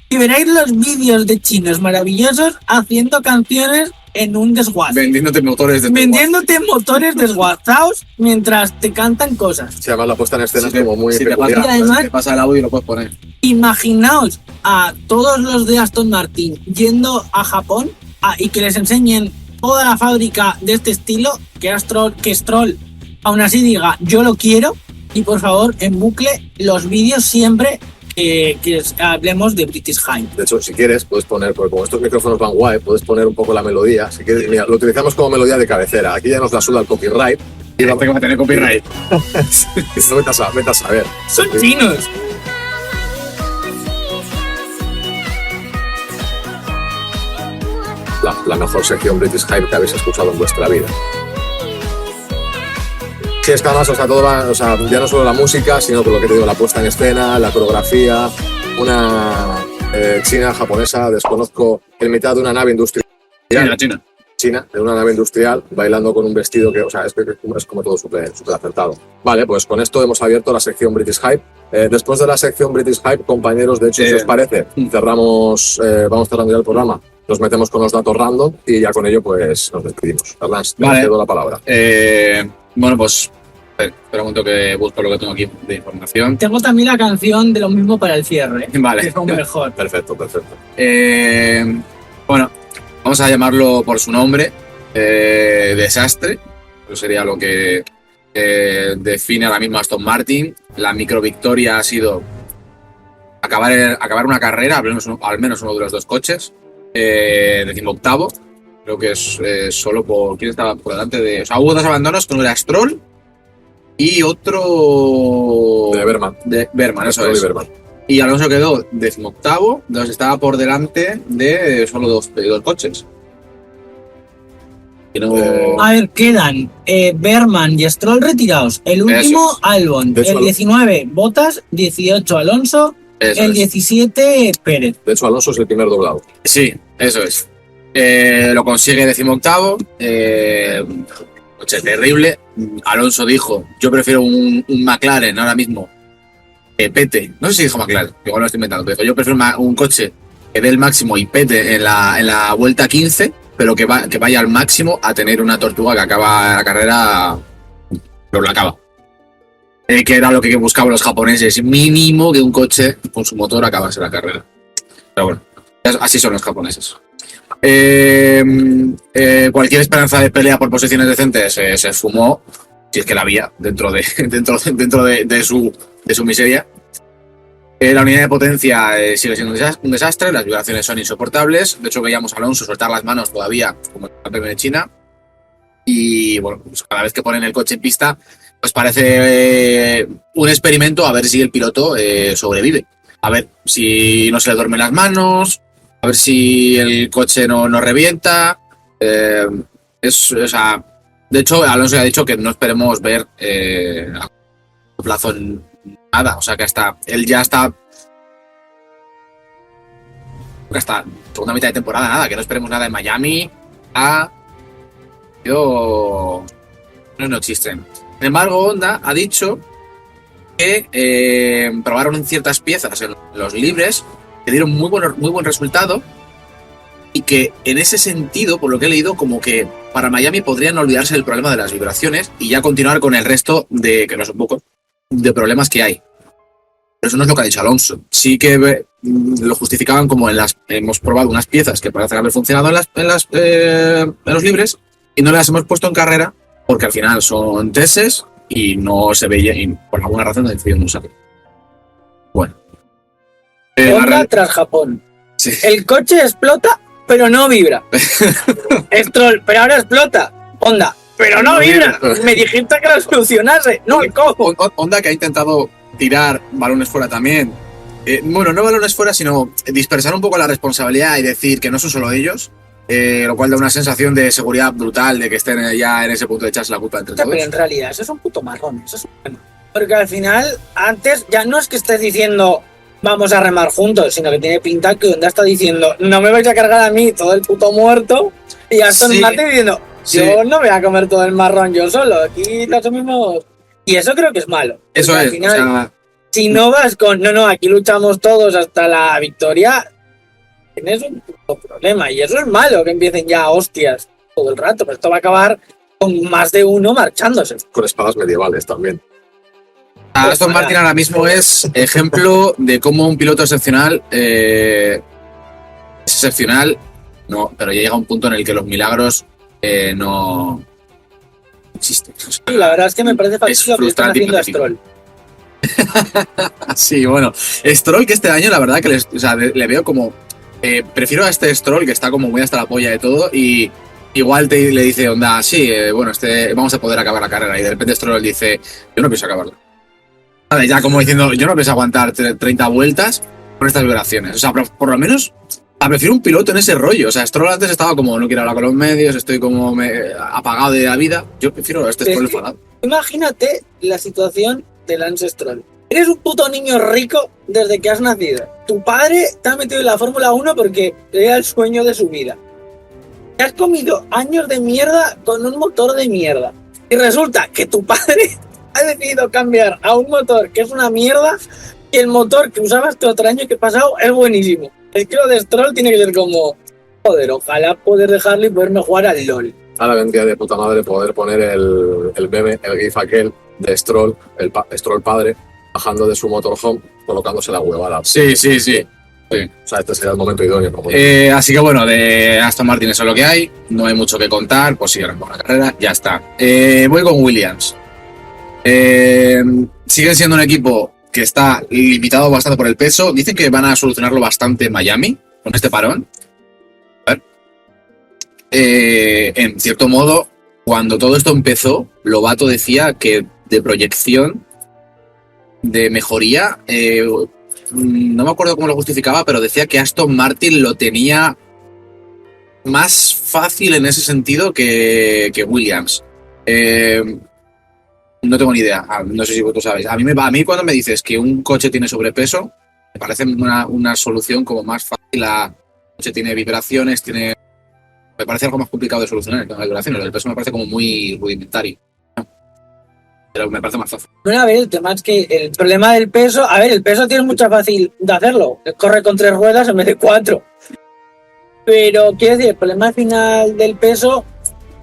y veréis los vídeos de chinos maravillosos haciendo canciones en un desguace. Vendiéndote motores de... Vendiéndote motores desguazados mientras te cantan cosas. Se llama la puesta en escena Si te- como muy si te peculiar. pasa- además- te pasa el audio y lo puedes poner. Imaginaos a todos los de Aston Martin yendo a Japón y que les enseñen toda la fábrica de este estilo, que Stroll aún así diga yo lo quiero y por favor en bucle los vídeos siempre que hablemos de British Hype. De hecho, si quieres, puedes poner, porque como estos micrófonos van guay, puedes poner un poco la melodía. Si quieres, mira, lo utilizamos como melodía de cabecera. Aquí ya nos la suda el copyright. Y Tengo que tener copyright. no vete a saber. Son chinos. La mejor sección British Hype que habéis escuchado en vuestra vida. Sí, es que además, o sea, todo va, o sea, ya no solo la música, sino que lo que te digo, la puesta en escena, la coreografía, una china, japonesa, desconozco, en mitad de una nave industrial. China. De una nave industrial, bailando con un vestido que, o sea, es como todo súper acertado. Vale, pues con esto hemos abierto la sección British Hype. Después de la sección British Hype, compañeros, de hecho, si os parece, vamos cerrando ya el programa. Nos metemos con los datos random y ya con ello, pues, nos despedimos. Fernán, te Vale. cedo la palabra. Bueno, pues Espera un momento que busco lo que tengo aquí de información. Tengo también la canción de lo mismo para el cierre. Vale. Que es lo mejor. Perfecto. Bueno, vamos a llamarlo por su nombre. Desastre. Eso sería lo que define ahora mismo a Aston Martin. La microvictoria ha sido acabar una carrera, al menos uno de los dos coches. 18º. Creo que es solo por... ¿Quién estaba por delante de...? O sea, hubo dos abandonos, que uno era Stroll y otro... De Berman. Eso es. Y Alonso quedó 18º, entonces estaba por delante de solo dos coches. Y no... A ver, quedan Berman y Stroll retirados. El último, Eso es. Albon. De hecho, El 19, Bottas. 18, Alonso. Eso El es. 17, Pérez. De hecho, Alonso es el primer doblado. Sí, eso es. Lo consigue 18º. Coche terrible. Alonso dijo, yo prefiero un McLaren ahora mismo. Pete. No sé si dijo McLaren, igual lo estoy inventando. Pero dijo, yo prefiero un coche que dé el máximo y pete en la vuelta 15, pero que vaya al máximo a tener una tortuga que acaba la carrera, pero la acaba. Que era lo que buscaban los japoneses, mínimo que un coche con su motor acabase la carrera. Pero bueno, así son los japoneses. Cualquier esperanza de pelea por posiciones decentes se esfumó, si es que la había dentro de su miseria. La unidad de potencia sigue siendo un desastre, las vibraciones son insoportables. De hecho, veíamos a Alonso soltar las manos todavía, como en el Gran Premio de China. Y bueno, pues cada vez que ponen el coche en pista, pues parece un experimento a ver si el piloto sobrevive. A ver si no se le duermen las manos, a ver si el coche no revienta. O sea, de hecho, Alonso ya ha dicho que no esperemos ver a plazo nada. O sea, que él ya está segunda mitad de temporada, nada, que no esperemos nada en Miami. No existen. Sin embargo, Honda ha dicho que probaron ciertas piezas en los libres que dieron muy buen resultado y que en ese sentido, por lo que he leído, como que para Miami podrían olvidarse del problema de las vibraciones y ya continuar con el resto que no son pocos, de problemas que hay. Pero eso no es lo que ha dicho Alonso. Sí que lo justificaban como hemos probado unas piezas que parecen haber funcionado en los libres y no las hemos puesto en carrera porque al final son tests y no se veía, y por alguna razón decidieron no usarlo. Bueno. Honda tras Japón. Sí. El coche explota, pero no vibra. Stroll, pero ahora explota. Honda, pero no vibra. Me dijiste que lo solucionase. No, ¿cómo? Honda, que ha intentado tirar balones fuera también. Bueno, no balones fuera, sino dispersar un poco la responsabilidad y decir que no son solo ellos. Lo cual da una sensación de seguridad brutal de que estén ya en ese punto de echarse la culpa entre todos. Pero en realidad eso es un puto marrón. Eso es un tema. Porque al final, antes ya no es que estés diciendo vamos a remar juntos, sino que tiene pinta que Honda está diciendo no me vais a cargar a mí todo el puto muerto y Aston Martin diciendo yo no voy a comer todo el marrón yo solo, aquí lo asumimos. Y eso creo que es malo. Eso es. Al final, si no vas con no, aquí luchamos todos hasta la victoria, tienes un puto problema. Y eso es malo, que empiecen ya hostias todo el rato. Pero esto va a acabar con más de uno marchándose. Con espadas medievales también. Aston Martin ahora mismo es ejemplo de cómo un piloto excepcional es excepcional, no, pero ya llega un punto en el que los milagros no existen. O sea, la verdad es que me parece fácil lo que están haciendo a Stroll. Sí, bueno, Stroll, que este año la verdad que le veo como prefiero a este Stroll que está como muy hasta la polla de todo y igual le dice Honda, sí, bueno, vamos a poder acabar la carrera y de repente Stroll dice, yo no pienso acabarla. Vale, ya como diciendo, yo no pienso aguantar 30 vueltas con estas vibraciones. O sea, por lo menos prefiero un piloto en ese rollo. O sea, Stroll antes estaba como, no quiero hablar con los medios, estoy como apagado de la vida. Yo prefiero a este Stroll enfadado. Imagínate la situación de Lance Stroll. Eres un puto niño rico desde que has nacido. Tu padre te ha metido en la Fórmula 1 porque era el sueño de su vida. Te has comido años de mierda con un motor de mierda. Y resulta que tu padre ha decidido cambiar a un motor que es una mierda y el motor que usabas todo el año que pasado es buenísimo. Es que lo de Stroll tiene que ser como, joder, ojalá poder dejarlo y poderme jugar al LOL. Ahora vendría de puta madre poder poner el meme, el gif aquel de Stroll, Stroll padre, bajando de su motorhome, colocándose la huevada. Sí. O sea, este sería el momento idóneo. Así que bueno, de Aston Martin eso es lo que hay. No hay mucho que contar, pues siguen con la carrera, ya está. Voy con Williams. Siguen siendo un equipo que está limitado bastante por el peso. Dicen que van a solucionarlo bastante en Miami, con este parón. A ver. En cierto modo, cuando todo esto empezó, Lobato decía que de proyección, de mejoría, no me acuerdo cómo lo justificaba, pero decía que Aston Martin lo tenía más fácil en ese sentido que Williams. No tengo ni idea, no sé si tú sabes. A mí cuando me dices que un coche tiene sobrepeso, me parece una solución como más fácil. El coche tiene vibraciones, me parece algo más complicado de solucionar el tema de vibraciones. El peso me parece como muy rudimentario. Pero me parece más fácil. Bueno, a ver, el tema es que el problema del peso... A ver, el peso tiene mucha fácil de hacerlo. Corre con 3 ruedas en vez de 4. Pero, quiero decir, el problema final del peso...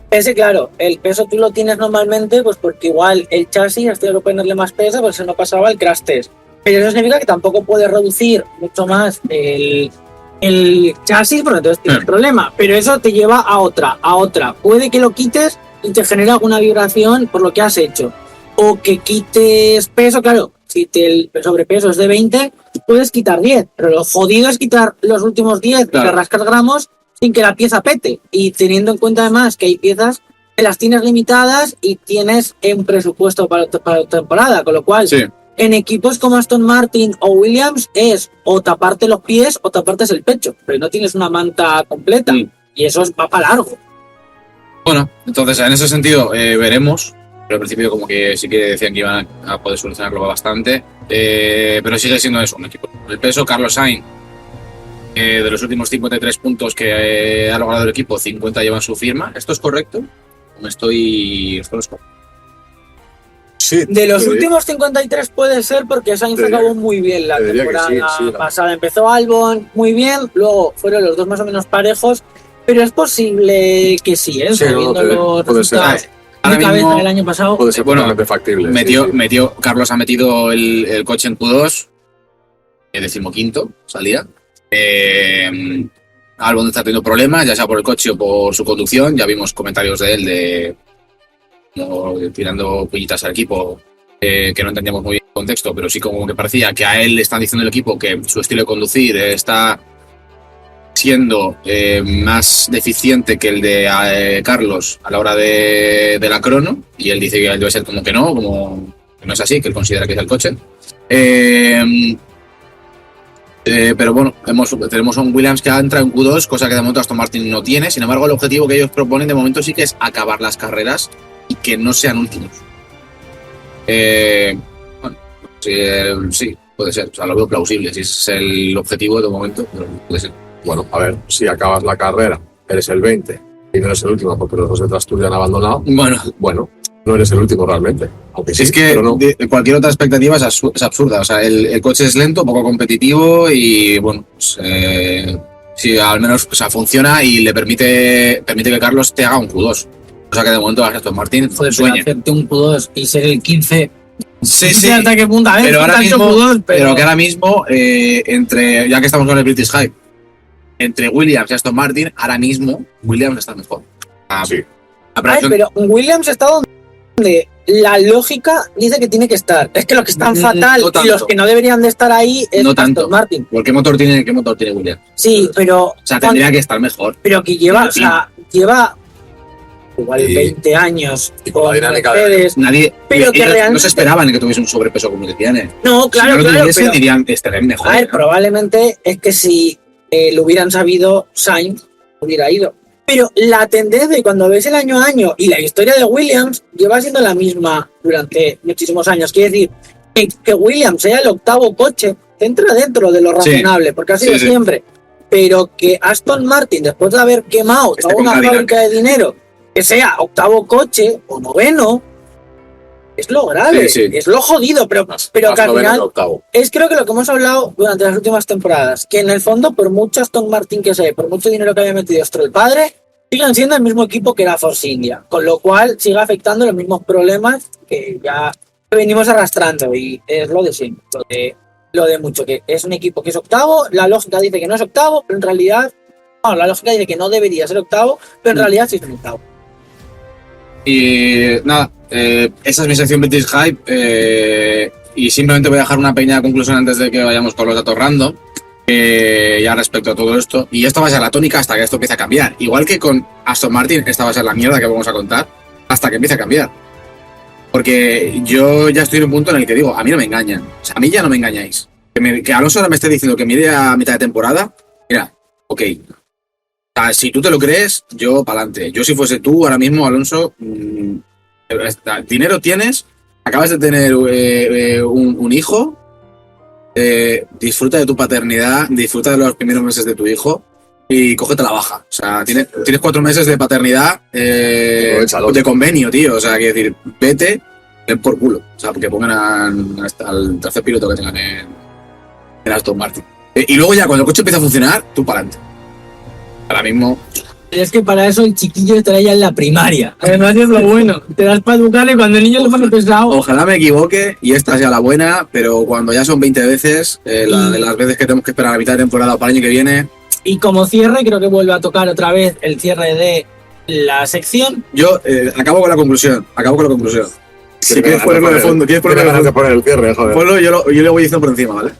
Ese, claro, el peso tú lo tienes normalmente pues porque igual el chasis has tenido que ponerle más peso porque se no pasaba el crash test. Pero eso significa que tampoco puedes reducir mucho más el chasis, porque entonces tienes problema. Pero eso te lleva a otra. Puede que lo quites y te genera una vibración por lo que has hecho. O que quites peso, claro, si el sobrepeso es de 20, puedes quitar 10. Pero lo jodido es quitar los últimos 10, claro, que rascas gramos sin que la pieza pete. Y teniendo en cuenta además que hay piezas que las tienes limitadas y tienes un presupuesto para temporada. Con lo cual, sí, en equipos como Aston Martin o Williams es o taparte los pies o taparte el pecho. Pero no tienes una manta completa. Y eso va para largo. Bueno, entonces en ese sentido veremos. Pero al principio como que sí que decían que iban a poder solucionarlo bastante. Pero sigue siendo eso, un equipo. El peso, Carlos Sainz, de los últimos 53 puntos que ha logrado el equipo, 50 llevan su firma. ¿Esto es correcto? ¿Esto no es correcto? Sí, de los últimos 53 puede ser porque Sainz acabó muy bien la temporada pasada. Empezó Albon muy bien, luego fueron los dos más o menos parejos. Pero es posible que sí, ¿eh? Viendo los resultados. Ahora mismo, el año pasado puede ser totalmente factible. Carlos ha metido el coche en Q2, el 15º salía. Albon está teniendo problemas, ya sea por el coche o por su conducción. Ya vimos comentarios de él tirando pullitas al equipo, que no entendíamos muy bien el contexto, pero sí como que parecía que a él le están diciendo el equipo que su estilo de conducir está siendo más deficiente que el de Carlos a la hora de la crono, y él dice que debe ser como que no es así, que él considera que es el coche. Pero bueno, tenemos a un Williams que entra en Q2, cosa que de momento Aston Martin no tiene. Sin embargo, el objetivo que ellos proponen de momento sí que es acabar las carreras y que no sean últimos. Bueno, sí, puede ser, o sea, lo veo plausible, si es el objetivo de momento, pero puede ser. Bueno, a ver, si acabas la carrera, eres el 20 y no eres el último porque los dos detrás tuyos han abandonado. Bueno, no eres el último realmente. Aunque sí, es que no. Cualquier otra expectativa es absurda. O sea, el coche es lento, poco competitivo y bueno, pues, sí, al menos funciona y le permite que Carlos te haga un Q2. O sea que de momento Aston Martin sueña. Hacerte un Q2 y ser el 15. Sí. Hasta qué punto, pero que ahora mismo, ya que estamos con el British Hype, entre Williams y Aston Martin, ahora mismo Williams está mejor. Sí. Pero Williams está donde la lógica dice que tiene que estar. Es que los que están fatal y los que no deberían de estar ahí es Aston Martin. ¿Por qué motor tiene Williams? Sí, pero... O sea, tendría que estar mejor. Pero que lleva igual 20 años con Mercedes. Pero que realmente no se esperaban que tuviese un sobrepeso como el que tiene. No, claro, si no lo pero dirían que estarían mejor. A ver, probablemente es que si lo hubieran sabido, Sainz hubiera ido. Pero la tendencia, y cuando ves el año a año y la historia de Williams, lleva siendo la misma durante muchísimos años. Quiere decir, que Williams sea el octavo coche, entra dentro de lo razonable, porque ha sido siempre. Pero que Aston Martin, después de haber quemado toda una fábrica de dinero, que sea octavo coche o noveno, es lo grave, es lo jodido, pero que al final es creo que lo que hemos hablado durante las últimas temporadas, que en el fondo por mucho Aston Martin que sea, por mucho dinero que haya metido Stroll padre, sigan siendo el mismo equipo que era Force India, con lo cual sigue afectando los mismos problemas que ya venimos arrastrando y es lo de siempre, lo de mucho, que es un equipo que es octavo, la lógica dice que no es octavo, pero en realidad, no, la lógica dice que no debería ser octavo, pero en realidad sí es un octavo. Y nada, esa es mi sección British Hype, y simplemente voy a dejar una pequeña conclusión antes de que vayamos con los datos random, ya respecto a todo esto, y esta va a ser la tónica hasta que esto empiece a cambiar, igual que con Aston Martin, esta va a ser la mierda que vamos a contar hasta que empiece a cambiar. Porque yo ya estoy en un punto en el que digo, a mí no me engañan. O sea, a mí ya no me engañáis. Que Alonso ahora me esté diciendo que me iré a mitad de temporada. Mira, ok. O sea, si tú te lo crees, yo pa'lante. Yo si fuese tú, ahora mismo, Alonso, dinero tienes, acabas de tener un hijo, disfruta de tu paternidad, disfruta de los primeros meses de tu hijo y cógete la baja. O sea, tienes 4 meses de paternidad de convenio, tío. O sea, quiero decir, vete, ven por culo. O sea, porque pongan al tercer piloto que tengan en Aston Martin. Y luego ya, cuando el coche empieza a funcionar, tú para adelante. Ahora mismo... Es que para eso el chiquillo estará ya en la primaria. Además es lo bueno. Te das para educarle cuando el niño lo pone pesado. Ojalá me equivoque y esta sea la buena, pero cuando ya son 20 veces, de las veces que tenemos que esperar a mitad de temporada para el año que viene... Y como cierre, creo que vuelve a tocar otra vez el cierre de la sección. Yo acabo con la conclusión. Si quieres ponerlo de fondo, poner el cierre, joder. Ponlo, yo le voy diciendo por encima, ¿vale?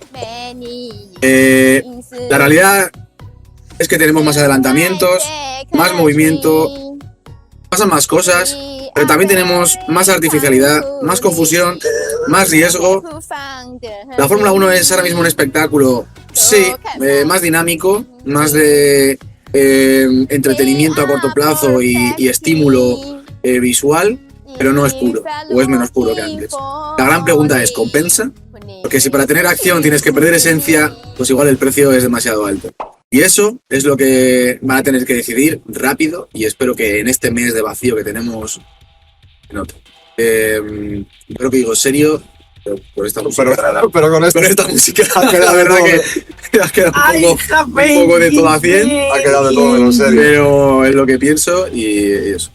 La realidad es que tenemos más adelantamientos, más movimiento, pasan más cosas, pero también tenemos más artificialidad, más confusión, más riesgo. La Fórmula 1 es ahora mismo un espectáculo, sí, más dinámico, más de entretenimiento a corto plazo y estímulo visual, pero no es puro, o es menos puro que antes. La gran pregunta es, ¿compensa? Porque si para tener acción tienes que perder esencia, pues igual el precio es demasiado alto. Y eso es lo que van a tener que decidir rápido, y espero que en este mes de vacío que tenemos en otro. Creo que digo serio, pero por esta música. Pero con esta música ha quedado, la verdad que ha quedado un poco de todo a 100. Ha quedado de todo menos serio. Pero es lo que pienso y eso.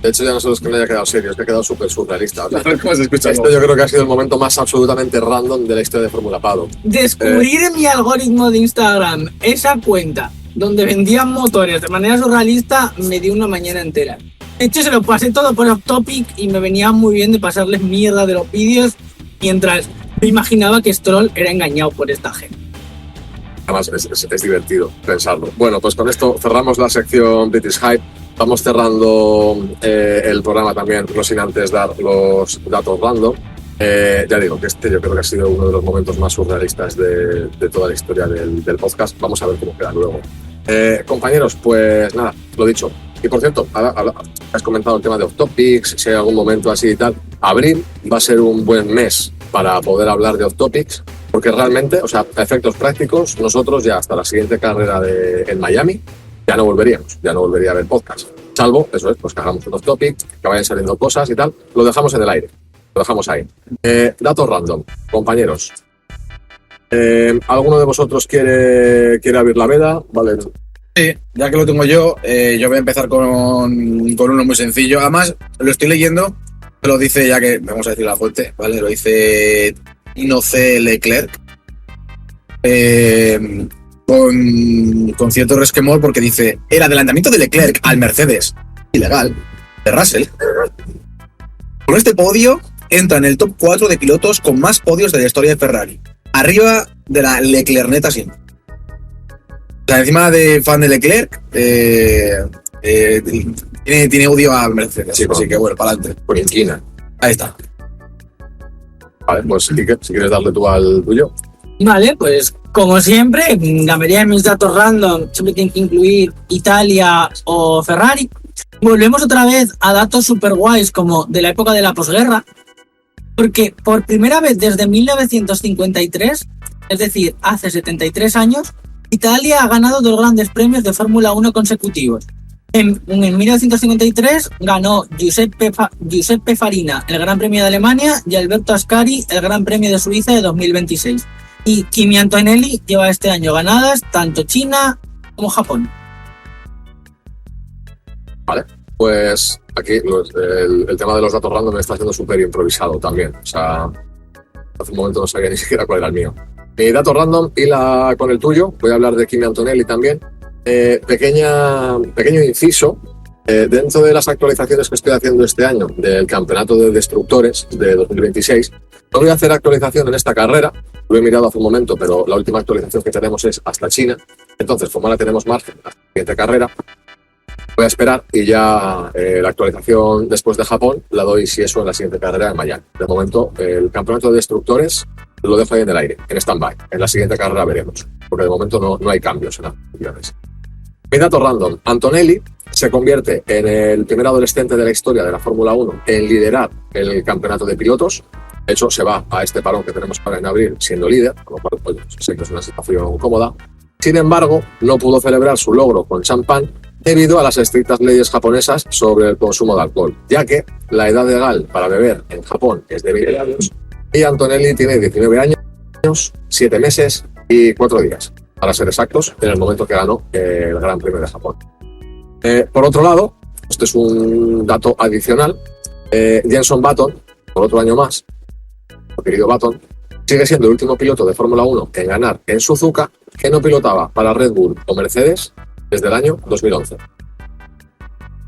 De hecho, ya no solo es que me haya quedado serio, es que ha quedado súper surrealista. O sea, ¿Cómo se escucha? esto yo creo que ha sido el momento más absolutamente random de la historia de Fórmula Paddock. Descubrir en mi algoritmo de Instagram esa cuenta donde vendían motores de manera surrealista me dio una mañana entera. De hecho, se lo pasé todo por Off Topic y me venía muy bien de pasarles mierda de los vídeos mientras me imaginaba que Stroll era engañado por esta gente. Además, es divertido pensarlo. Bueno, pues con esto cerramos la sección British Hype. Vamos cerrando el programa también, no sin antes dar los datos random. Ya digo que yo creo que ha sido uno de los momentos más surrealistas de toda la historia del podcast. Vamos a ver cómo queda luego. Compañeros, pues nada, lo dicho. Y por cierto, has comentado el tema de Off Topics, si hay algún momento así y tal. Abril va a ser un buen mes para poder hablar de Off Topics, porque realmente, o sea, a efectos prácticos, nosotros ya hasta la siguiente carrera en Miami ya no volvería a haber podcast. Salvo, eso es, pues que hagamos un Off Topic, que vayan saliendo cosas y tal. Lo dejamos en el aire, lo dejamos ahí. Datos random, compañeros. ¿Alguno de vosotros quiere abrir la veda? Vale. Sí, ya que lo tengo yo voy a empezar con uno muy sencillo. Además, lo estoy leyendo, lo dice, ya que vamos a decir la fuente, ¿vale? Lo dice Inoce Leclerc. Con cierto resquemor, porque dice: el adelantamiento de Leclerc al Mercedes ilegal de Russell con este podio entra en el top 4 de pilotos con más podios de la historia de Ferrari, arriba de la Leclerneta siempre. O sea, encima de fan de Leclerc, tiene odio a Mercedes, sí, así que bueno, para adelante. Por inquina. Ahí está. Vale, pues si quieres darle tú al tuyo. Vale, pues como siempre, la mayoría de mis datos random siempre tienen que incluir Italia o Ferrari. Volvemos otra vez a datos super guays como de la época de la posguerra, porque por primera vez desde 1953, es decir, hace 73 años, Italia ha ganado 2 grandes premios de Fórmula 1 consecutivos. En 1953 ganó Giuseppe Farina el Gran Premio de Alemania y Alberto Ascari el Gran Premio de Suiza de 2026. Y Kimi Antonelli lleva este año ganadas tanto China como Japón. Vale, pues aquí el tema de los datos random está siendo súper improvisado también. O sea, hace un momento no sabía ni siquiera cuál era el mío. Mi dato random y con el tuyo, voy a hablar de Kimi Antonelli también. Pequeño inciso. Dentro de las actualizaciones que estoy haciendo este año del campeonato de destructores de 2026, no voy a hacer actualización en esta carrera, lo he mirado hace un momento, pero la última actualización que tenemos es hasta China. Entonces, como ahora tenemos margen a la siguiente carrera, voy a esperar y ya la actualización después de Japón la doy, si eso, en la siguiente carrera en Miami. De momento, el campeonato de destructores lo dejo ahí en el aire, en stand-by. En la siguiente carrera veremos, porque de momento no hay cambios en las actividades. Mi dato random: Antonelli se convierte en el primer adolescente de la historia de la Fórmula 1 en liderar el campeonato de pilotos. De hecho, se va a este parón que tenemos para en abril siendo líder, con lo cual, pues, sé que es una situación cómoda. Sin embargo, no pudo celebrar su logro con champán debido a las estrictas leyes japonesas sobre el consumo de alcohol, ya que la edad legal para beber en Japón es de 20 años y Antonelli tiene 19 años, 7 meses y 4 días, para ser exactos, en el momento que ganó el Gran Premio de Japón. Por otro lado, este es un dato adicional, Jenson Button, por otro año más, el querido Button, sigue siendo el último piloto de Fórmula 1 en ganar en Suzuka que no pilotaba para Red Bull o Mercedes desde el año 2011.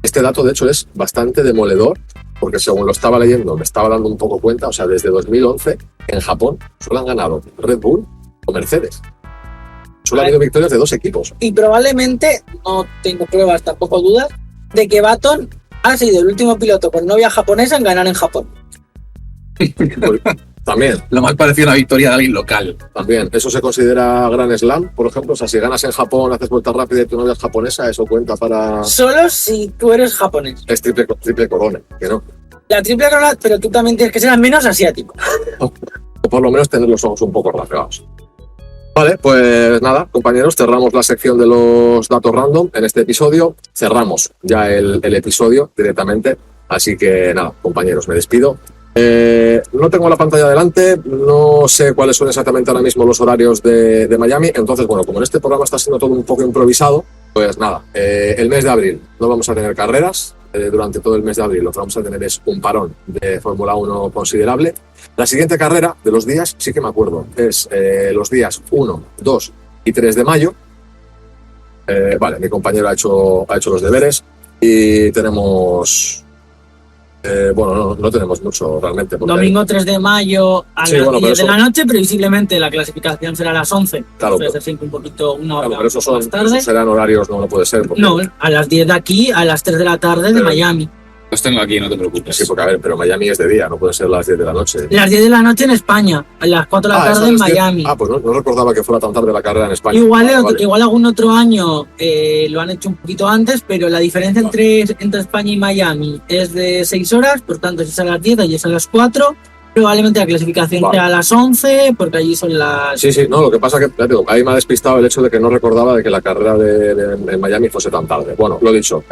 Este dato, de hecho, es bastante demoledor, porque según lo estaba leyendo, me estaba dando un poco cuenta, o sea, desde 2011 en Japón solo han ganado Red Bull o Mercedes. Solo ha habido victorias de 2 equipos. Y probablemente, no tengo pruebas, tampoco dudas, de que Button ha sido el último piloto con novia japonesa en ganar en Japón. También. Lo más parecido a una victoria de alguien local. También. ¿Eso se considera Grand Slam, por ejemplo? O sea, si ganas en Japón, haces vuelta rápida y tu novia es japonesa, ¿eso cuenta para...? Solo si tú eres japonés. Es triple corona, que no. La triple corona, pero tú también tienes que ser al menos asiático. O por lo menos tener los ojos un poco rasgados. Vale, pues nada, compañeros, cerramos la sección de los datos random en este episodio. Cerramos ya el episodio directamente. Así que nada, compañeros, me despido. No tengo la pantalla delante, no sé cuáles son exactamente ahora mismo los horarios de Miami. Entonces, bueno, como en este programa está siendo todo un poco improvisado, pues nada, el mes de abril no vamos a tener carreras. Durante todo el mes de abril lo que vamos a tener es un parón de Fórmula 1 considerable. La siguiente carrera de los días, sí que me acuerdo, es los días 1, 2 y 3 de mayo. Vale, mi compañero ha hecho los deberes y tenemos... bueno, no tenemos mucho realmente. Domingo 3 de mayo a las 10 de la noche, previsiblemente la clasificación será a las 11. Claro, entonces un poquito, una hora pero esos más tarde. Esos serán horarios, no puede ser. Porque... No, a las 10 de aquí, a las 3 de la tarde de Miami. Los tengo aquí, no te preocupes. Sí, porque a ver, pero Miami es de día, no puede ser las 10 de la noche. Las 10 de la noche en España, a las 4 de la tarde en Miami. Pues no recordaba que fuera tan tarde la carrera en España. Igual algún otro año lo han hecho un poquito antes, pero la diferencia entre España y Miami es de 6 horas, por tanto, si es a las 10, allí es a las 4. Probablemente la clasificación sea a las 11, porque allí son las... Sí, no, lo que pasa es que, digo, ahí me ha despistado el hecho de que no recordaba de que la carrera de Miami fuese tan tarde. Bueno, lo dicho,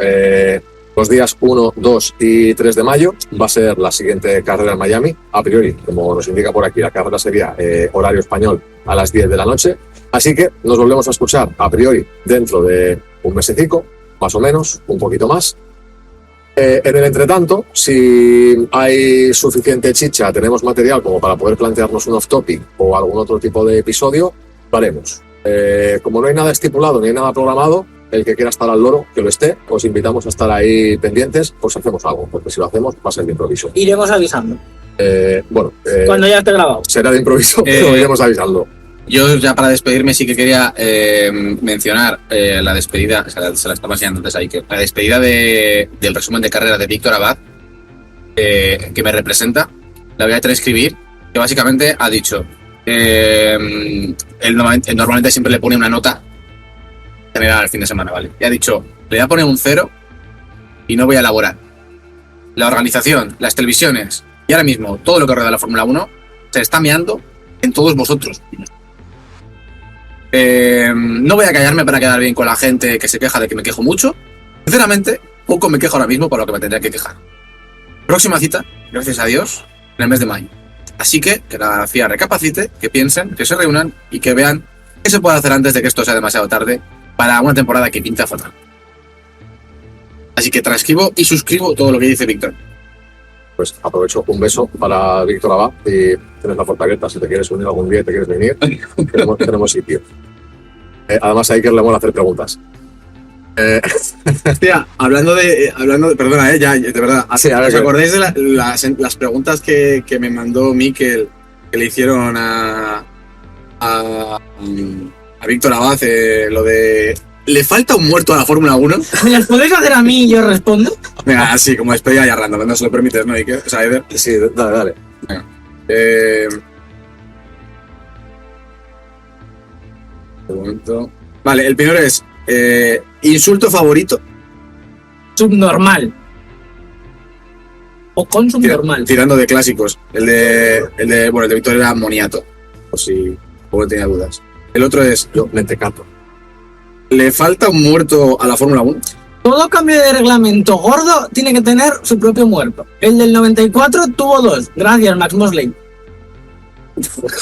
los días 1, 2 y 3 de mayo va a ser la siguiente carrera en Miami. A priori, como nos indica por aquí, la carrera sería horario español a las 10 de la noche. Así que nos volvemos a escuchar a priori dentro de un mesecico, más o menos, un poquito más. En el entretanto, si hay suficiente chicha, tenemos material como para poder plantearnos un off-topic o algún otro tipo de episodio, lo haremos. Como no hay nada estipulado ni hay nada programado, el que quiera estar al loro, que lo esté, os invitamos a estar ahí pendientes, pues hacemos algo, porque si lo hacemos va a ser de improviso. Iremos avisando. Cuando ya esté grabado. Será de improviso, pero iremos avisando. Yo ya para despedirme sí que quería mencionar la despedida, se la estaba enseñando antes ahí, que la despedida del resumen de carrera de Víctor Abad, que me representa, la voy a transcribir, que básicamente ha dicho, él normalmente siempre le pone una nota general al fin de semana, ¿vale? Y ha dicho, le voy a poner un 0 y no voy a elaborar. La organización, las televisiones y ahora mismo todo lo que rodea la Fórmula 1 se está meando en todos vosotros. No voy a callarme para quedar bien con la gente que se queja de que me quejo mucho. Sinceramente, poco me quejo ahora mismo por lo que me tendría que quejar. Próxima cita, gracias a Dios, en el mes de mayo. Así que la FIA recapacite, que piensen, que se reúnan y que vean qué se puede hacer antes de que esto sea demasiado tarde para una temporada que pinta fatal. Así Así que transcribo y suscribo todo lo que dice Víctor. Pues aprovecho un beso para Víctor Abad y tienes la puerta abierta si te quieres unir algún día y te quieres venir. tenemos sitio. Además a Iker le mola hacer preguntas. Hostia, hablando de perdona, ya, de verdad. Sí, a ver, ¿os acordáis de las preguntas que me mandó Mikel, que le hicieron a Víctor Abad, lo de ¿le falta un muerto a la Fórmula 1? ¿Me las podéis hacer a mí y yo respondo? Venga, así como despedida ya random, no se lo permites, ¿no? Iker? O sea, Eder. Sí, dale. Venga. Un momento. Vale, el primero es insulto favorito. Subnormal. O con subnormal. Tirando de clásicos. El de Víctor era moniato. Por si no tenía dudas. El otro es Yo, mentecato. ¿le falta un muerto a la Fórmula 1? Todo cambio de reglamento gordo tiene que tener su propio muerto. El del 94 tuvo 2. Gracias, Max Mosley.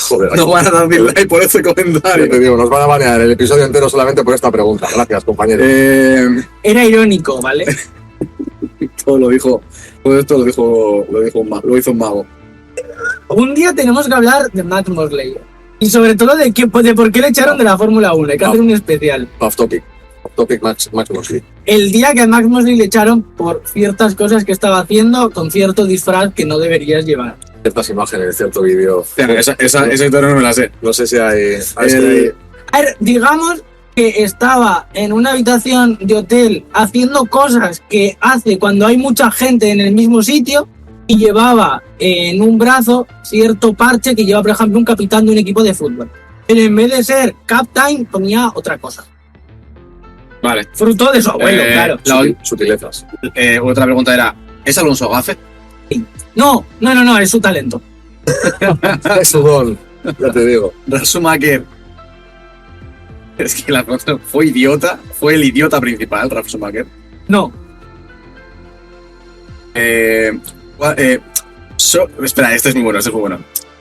Joder, No van a dar dislike por ese yo comentario. te digo, nos van a banear el episodio entero solamente por esta pregunta. Gracias, compañero. Era irónico, ¿vale? Todo esto lo hizo un mago. Un día tenemos que hablar de Max Mosley. Y sobre todo de por qué le echaron de la Fórmula 1. Hay que hacer un especial. Off topic. Off topic, Max Mosley. El día que a Max Mosley le echaron por ciertas cosas que estaba haciendo con cierto disfraz que no deberías llevar. Ciertas imágenes, cierto vídeo. Esa historia no me la sé. No sé si hay... A ver, digamos que estaba en una habitación de hotel haciendo cosas que hace cuando hay mucha gente en el mismo sitio y llevaba en un brazo cierto parche que lleva, por ejemplo, un capitán de un equipo de fútbol. Pero en vez de ser captain, ponía otra cosa. Vale. Fruto de su abuelo, claro. Sutilezas. Otra pregunta era, ¿es Alonso Gafe? No, es su talento. Es su don, ya te digo. Ralf Schumacher. Es que la pregunta fue idiota. Fue el idiota principal, Ralf Schumacher. No, Espera, este es muy bueno.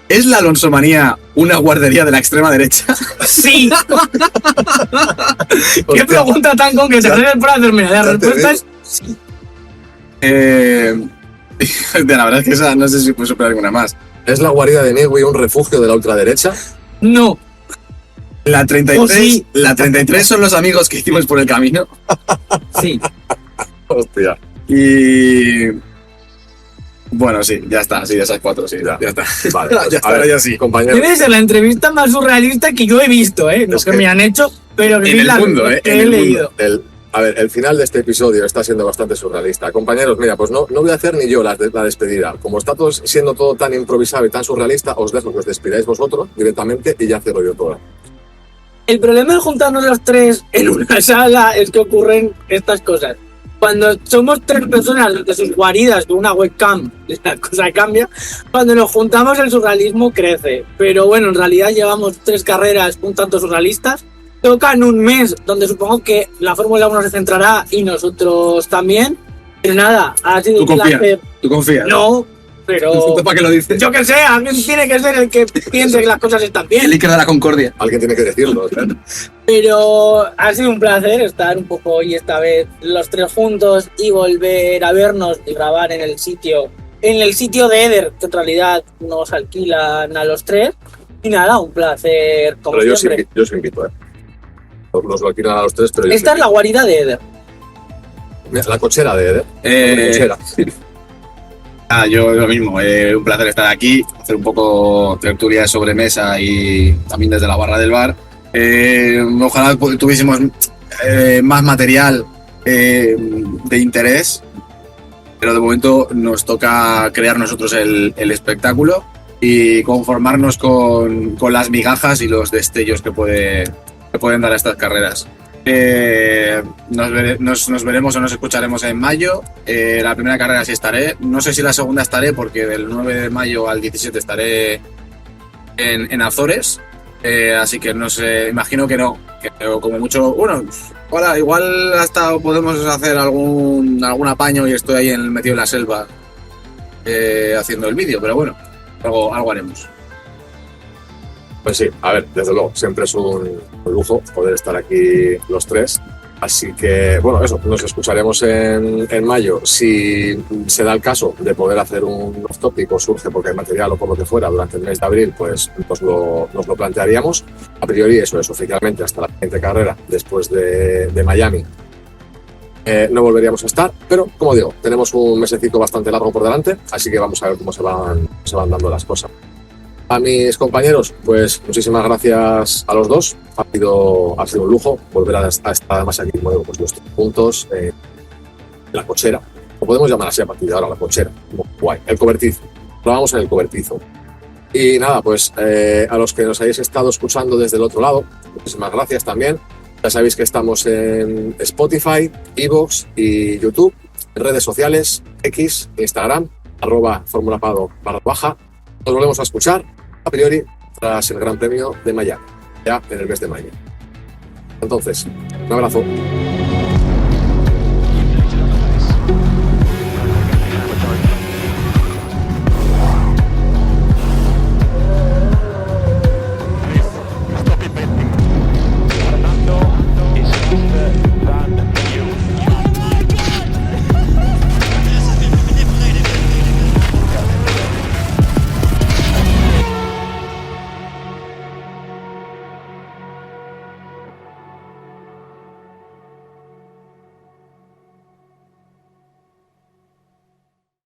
¿Es la Alonsomanía una guardería de la extrema derecha? sí. ¿Qué pregunta tan concreta? Por hacerme la respuesta es sí. La verdad es que esa no sé si puedo superar alguna más. ¿Es la guarida de Negui un refugio de la ultraderecha? No. La 33, Oh, sí. la 33 son los amigos que hicimos por el camino. Sí. Hostia. Y... Bueno, sí, ya está, sí, de esas 4, sí, ya está. Vale, pues, Ya está, a ver, ya sí. compañero. Debe ser la entrevista más surrealista que yo he visto, ¿eh? No Es que que- me han hecho, pero que En sí el la mundo, ¿eh? que En he el leído. El final de este episodio está siendo bastante surrealista. Compañeros, mira, pues no voy a hacer ni yo la despedida. Como está siendo todo tan improvisado y tan surrealista, os dejo que os despidáis vosotros directamente y ya cierro yo todo. El problema de juntarnos los tres en una sala es que ocurren estas cosas. Cuando somos 3 personas de sus guaridas con una webcam, la cosa cambia. Cuando nos juntamos el surrealismo crece. Pero bueno, en realidad llevamos 3 carreras un tanto surrealistas. Tocan un mes donde supongo que la Fórmula 1 se centrará y nosotros también. Pero nada, ha sido ¿Tú un confías? placer. ¿Tú confías? No, pero ¿Para qué lo dices? yo que sé, alguien tiene que ser el que piense que las cosas están bien. El Iker de la Concordia. Alguien tiene que decirlo. ¿Eh? Pero ha sido un placer estar un poco hoy esta vez los 3 juntos y volver a vernos y grabar en el sitio de Eder, que en realidad nos alquilan a los 3. Y nada, un placer como Pero yo sí siempre. invito, ¿eh? Nos lo alquilan a los 3, pero yo Esta sí es la guarida de Eder. invito. La cochera de Eder. La cochera. Yo lo mismo, un placer estar aquí, hacer un poco tertulia de sobremesa y también desde la barra del bar. Ojalá tuviésemos más material de interés, pero de momento nos toca crear nosotros el espectáculo y conformarnos con las migajas y los destellos que pueden dar estas carreras. Nos veremos o nos escucharemos en mayo. La primera carrera sí estaré. No sé si la segunda estaré porque del 9 de mayo al 17 estaré en Azores. Así que no sé, imagino que no. Que como mucho, bueno, igual hasta podemos hacer algún apaño y estoy ahí metido en la selva haciendo el vídeo, pero bueno, algo haremos. Pues sí, a ver, desde luego, siempre es un lujo poder estar aquí los 3. Así que, bueno, eso, nos escucharemos en mayo. Si se da el caso de poder hacer un off-topic o surge porque hay material o por lo que fuera durante el mes de abril, pues nos lo plantearíamos. A priori eso es oficialmente hasta la siguiente carrera después de Miami. No volveríamos a estar, pero como digo, tenemos un mesecito bastante largo por delante, así que vamos a ver cómo se van dando las cosas. A mis compañeros, pues muchísimas gracias a los dos. Ha sido un lujo volver a estar además aquí, bueno, pues los juntos, la cochera. Lo podemos llamar así a partir de ahora, la cochera. Guay, el cobertizo. Lo vamos en el cobertizo. Y nada, pues a los que nos hayáis estado escuchando desde el otro lado, muchísimas gracias también. Ya sabéis que estamos en Spotify, iVoox y YouTube, en redes sociales, X, Instagram, @formulapado_. Nos volvemos a escuchar a priori tras el Gran Premio de Miami, ya en el mes de mayo. Entonces, un abrazo.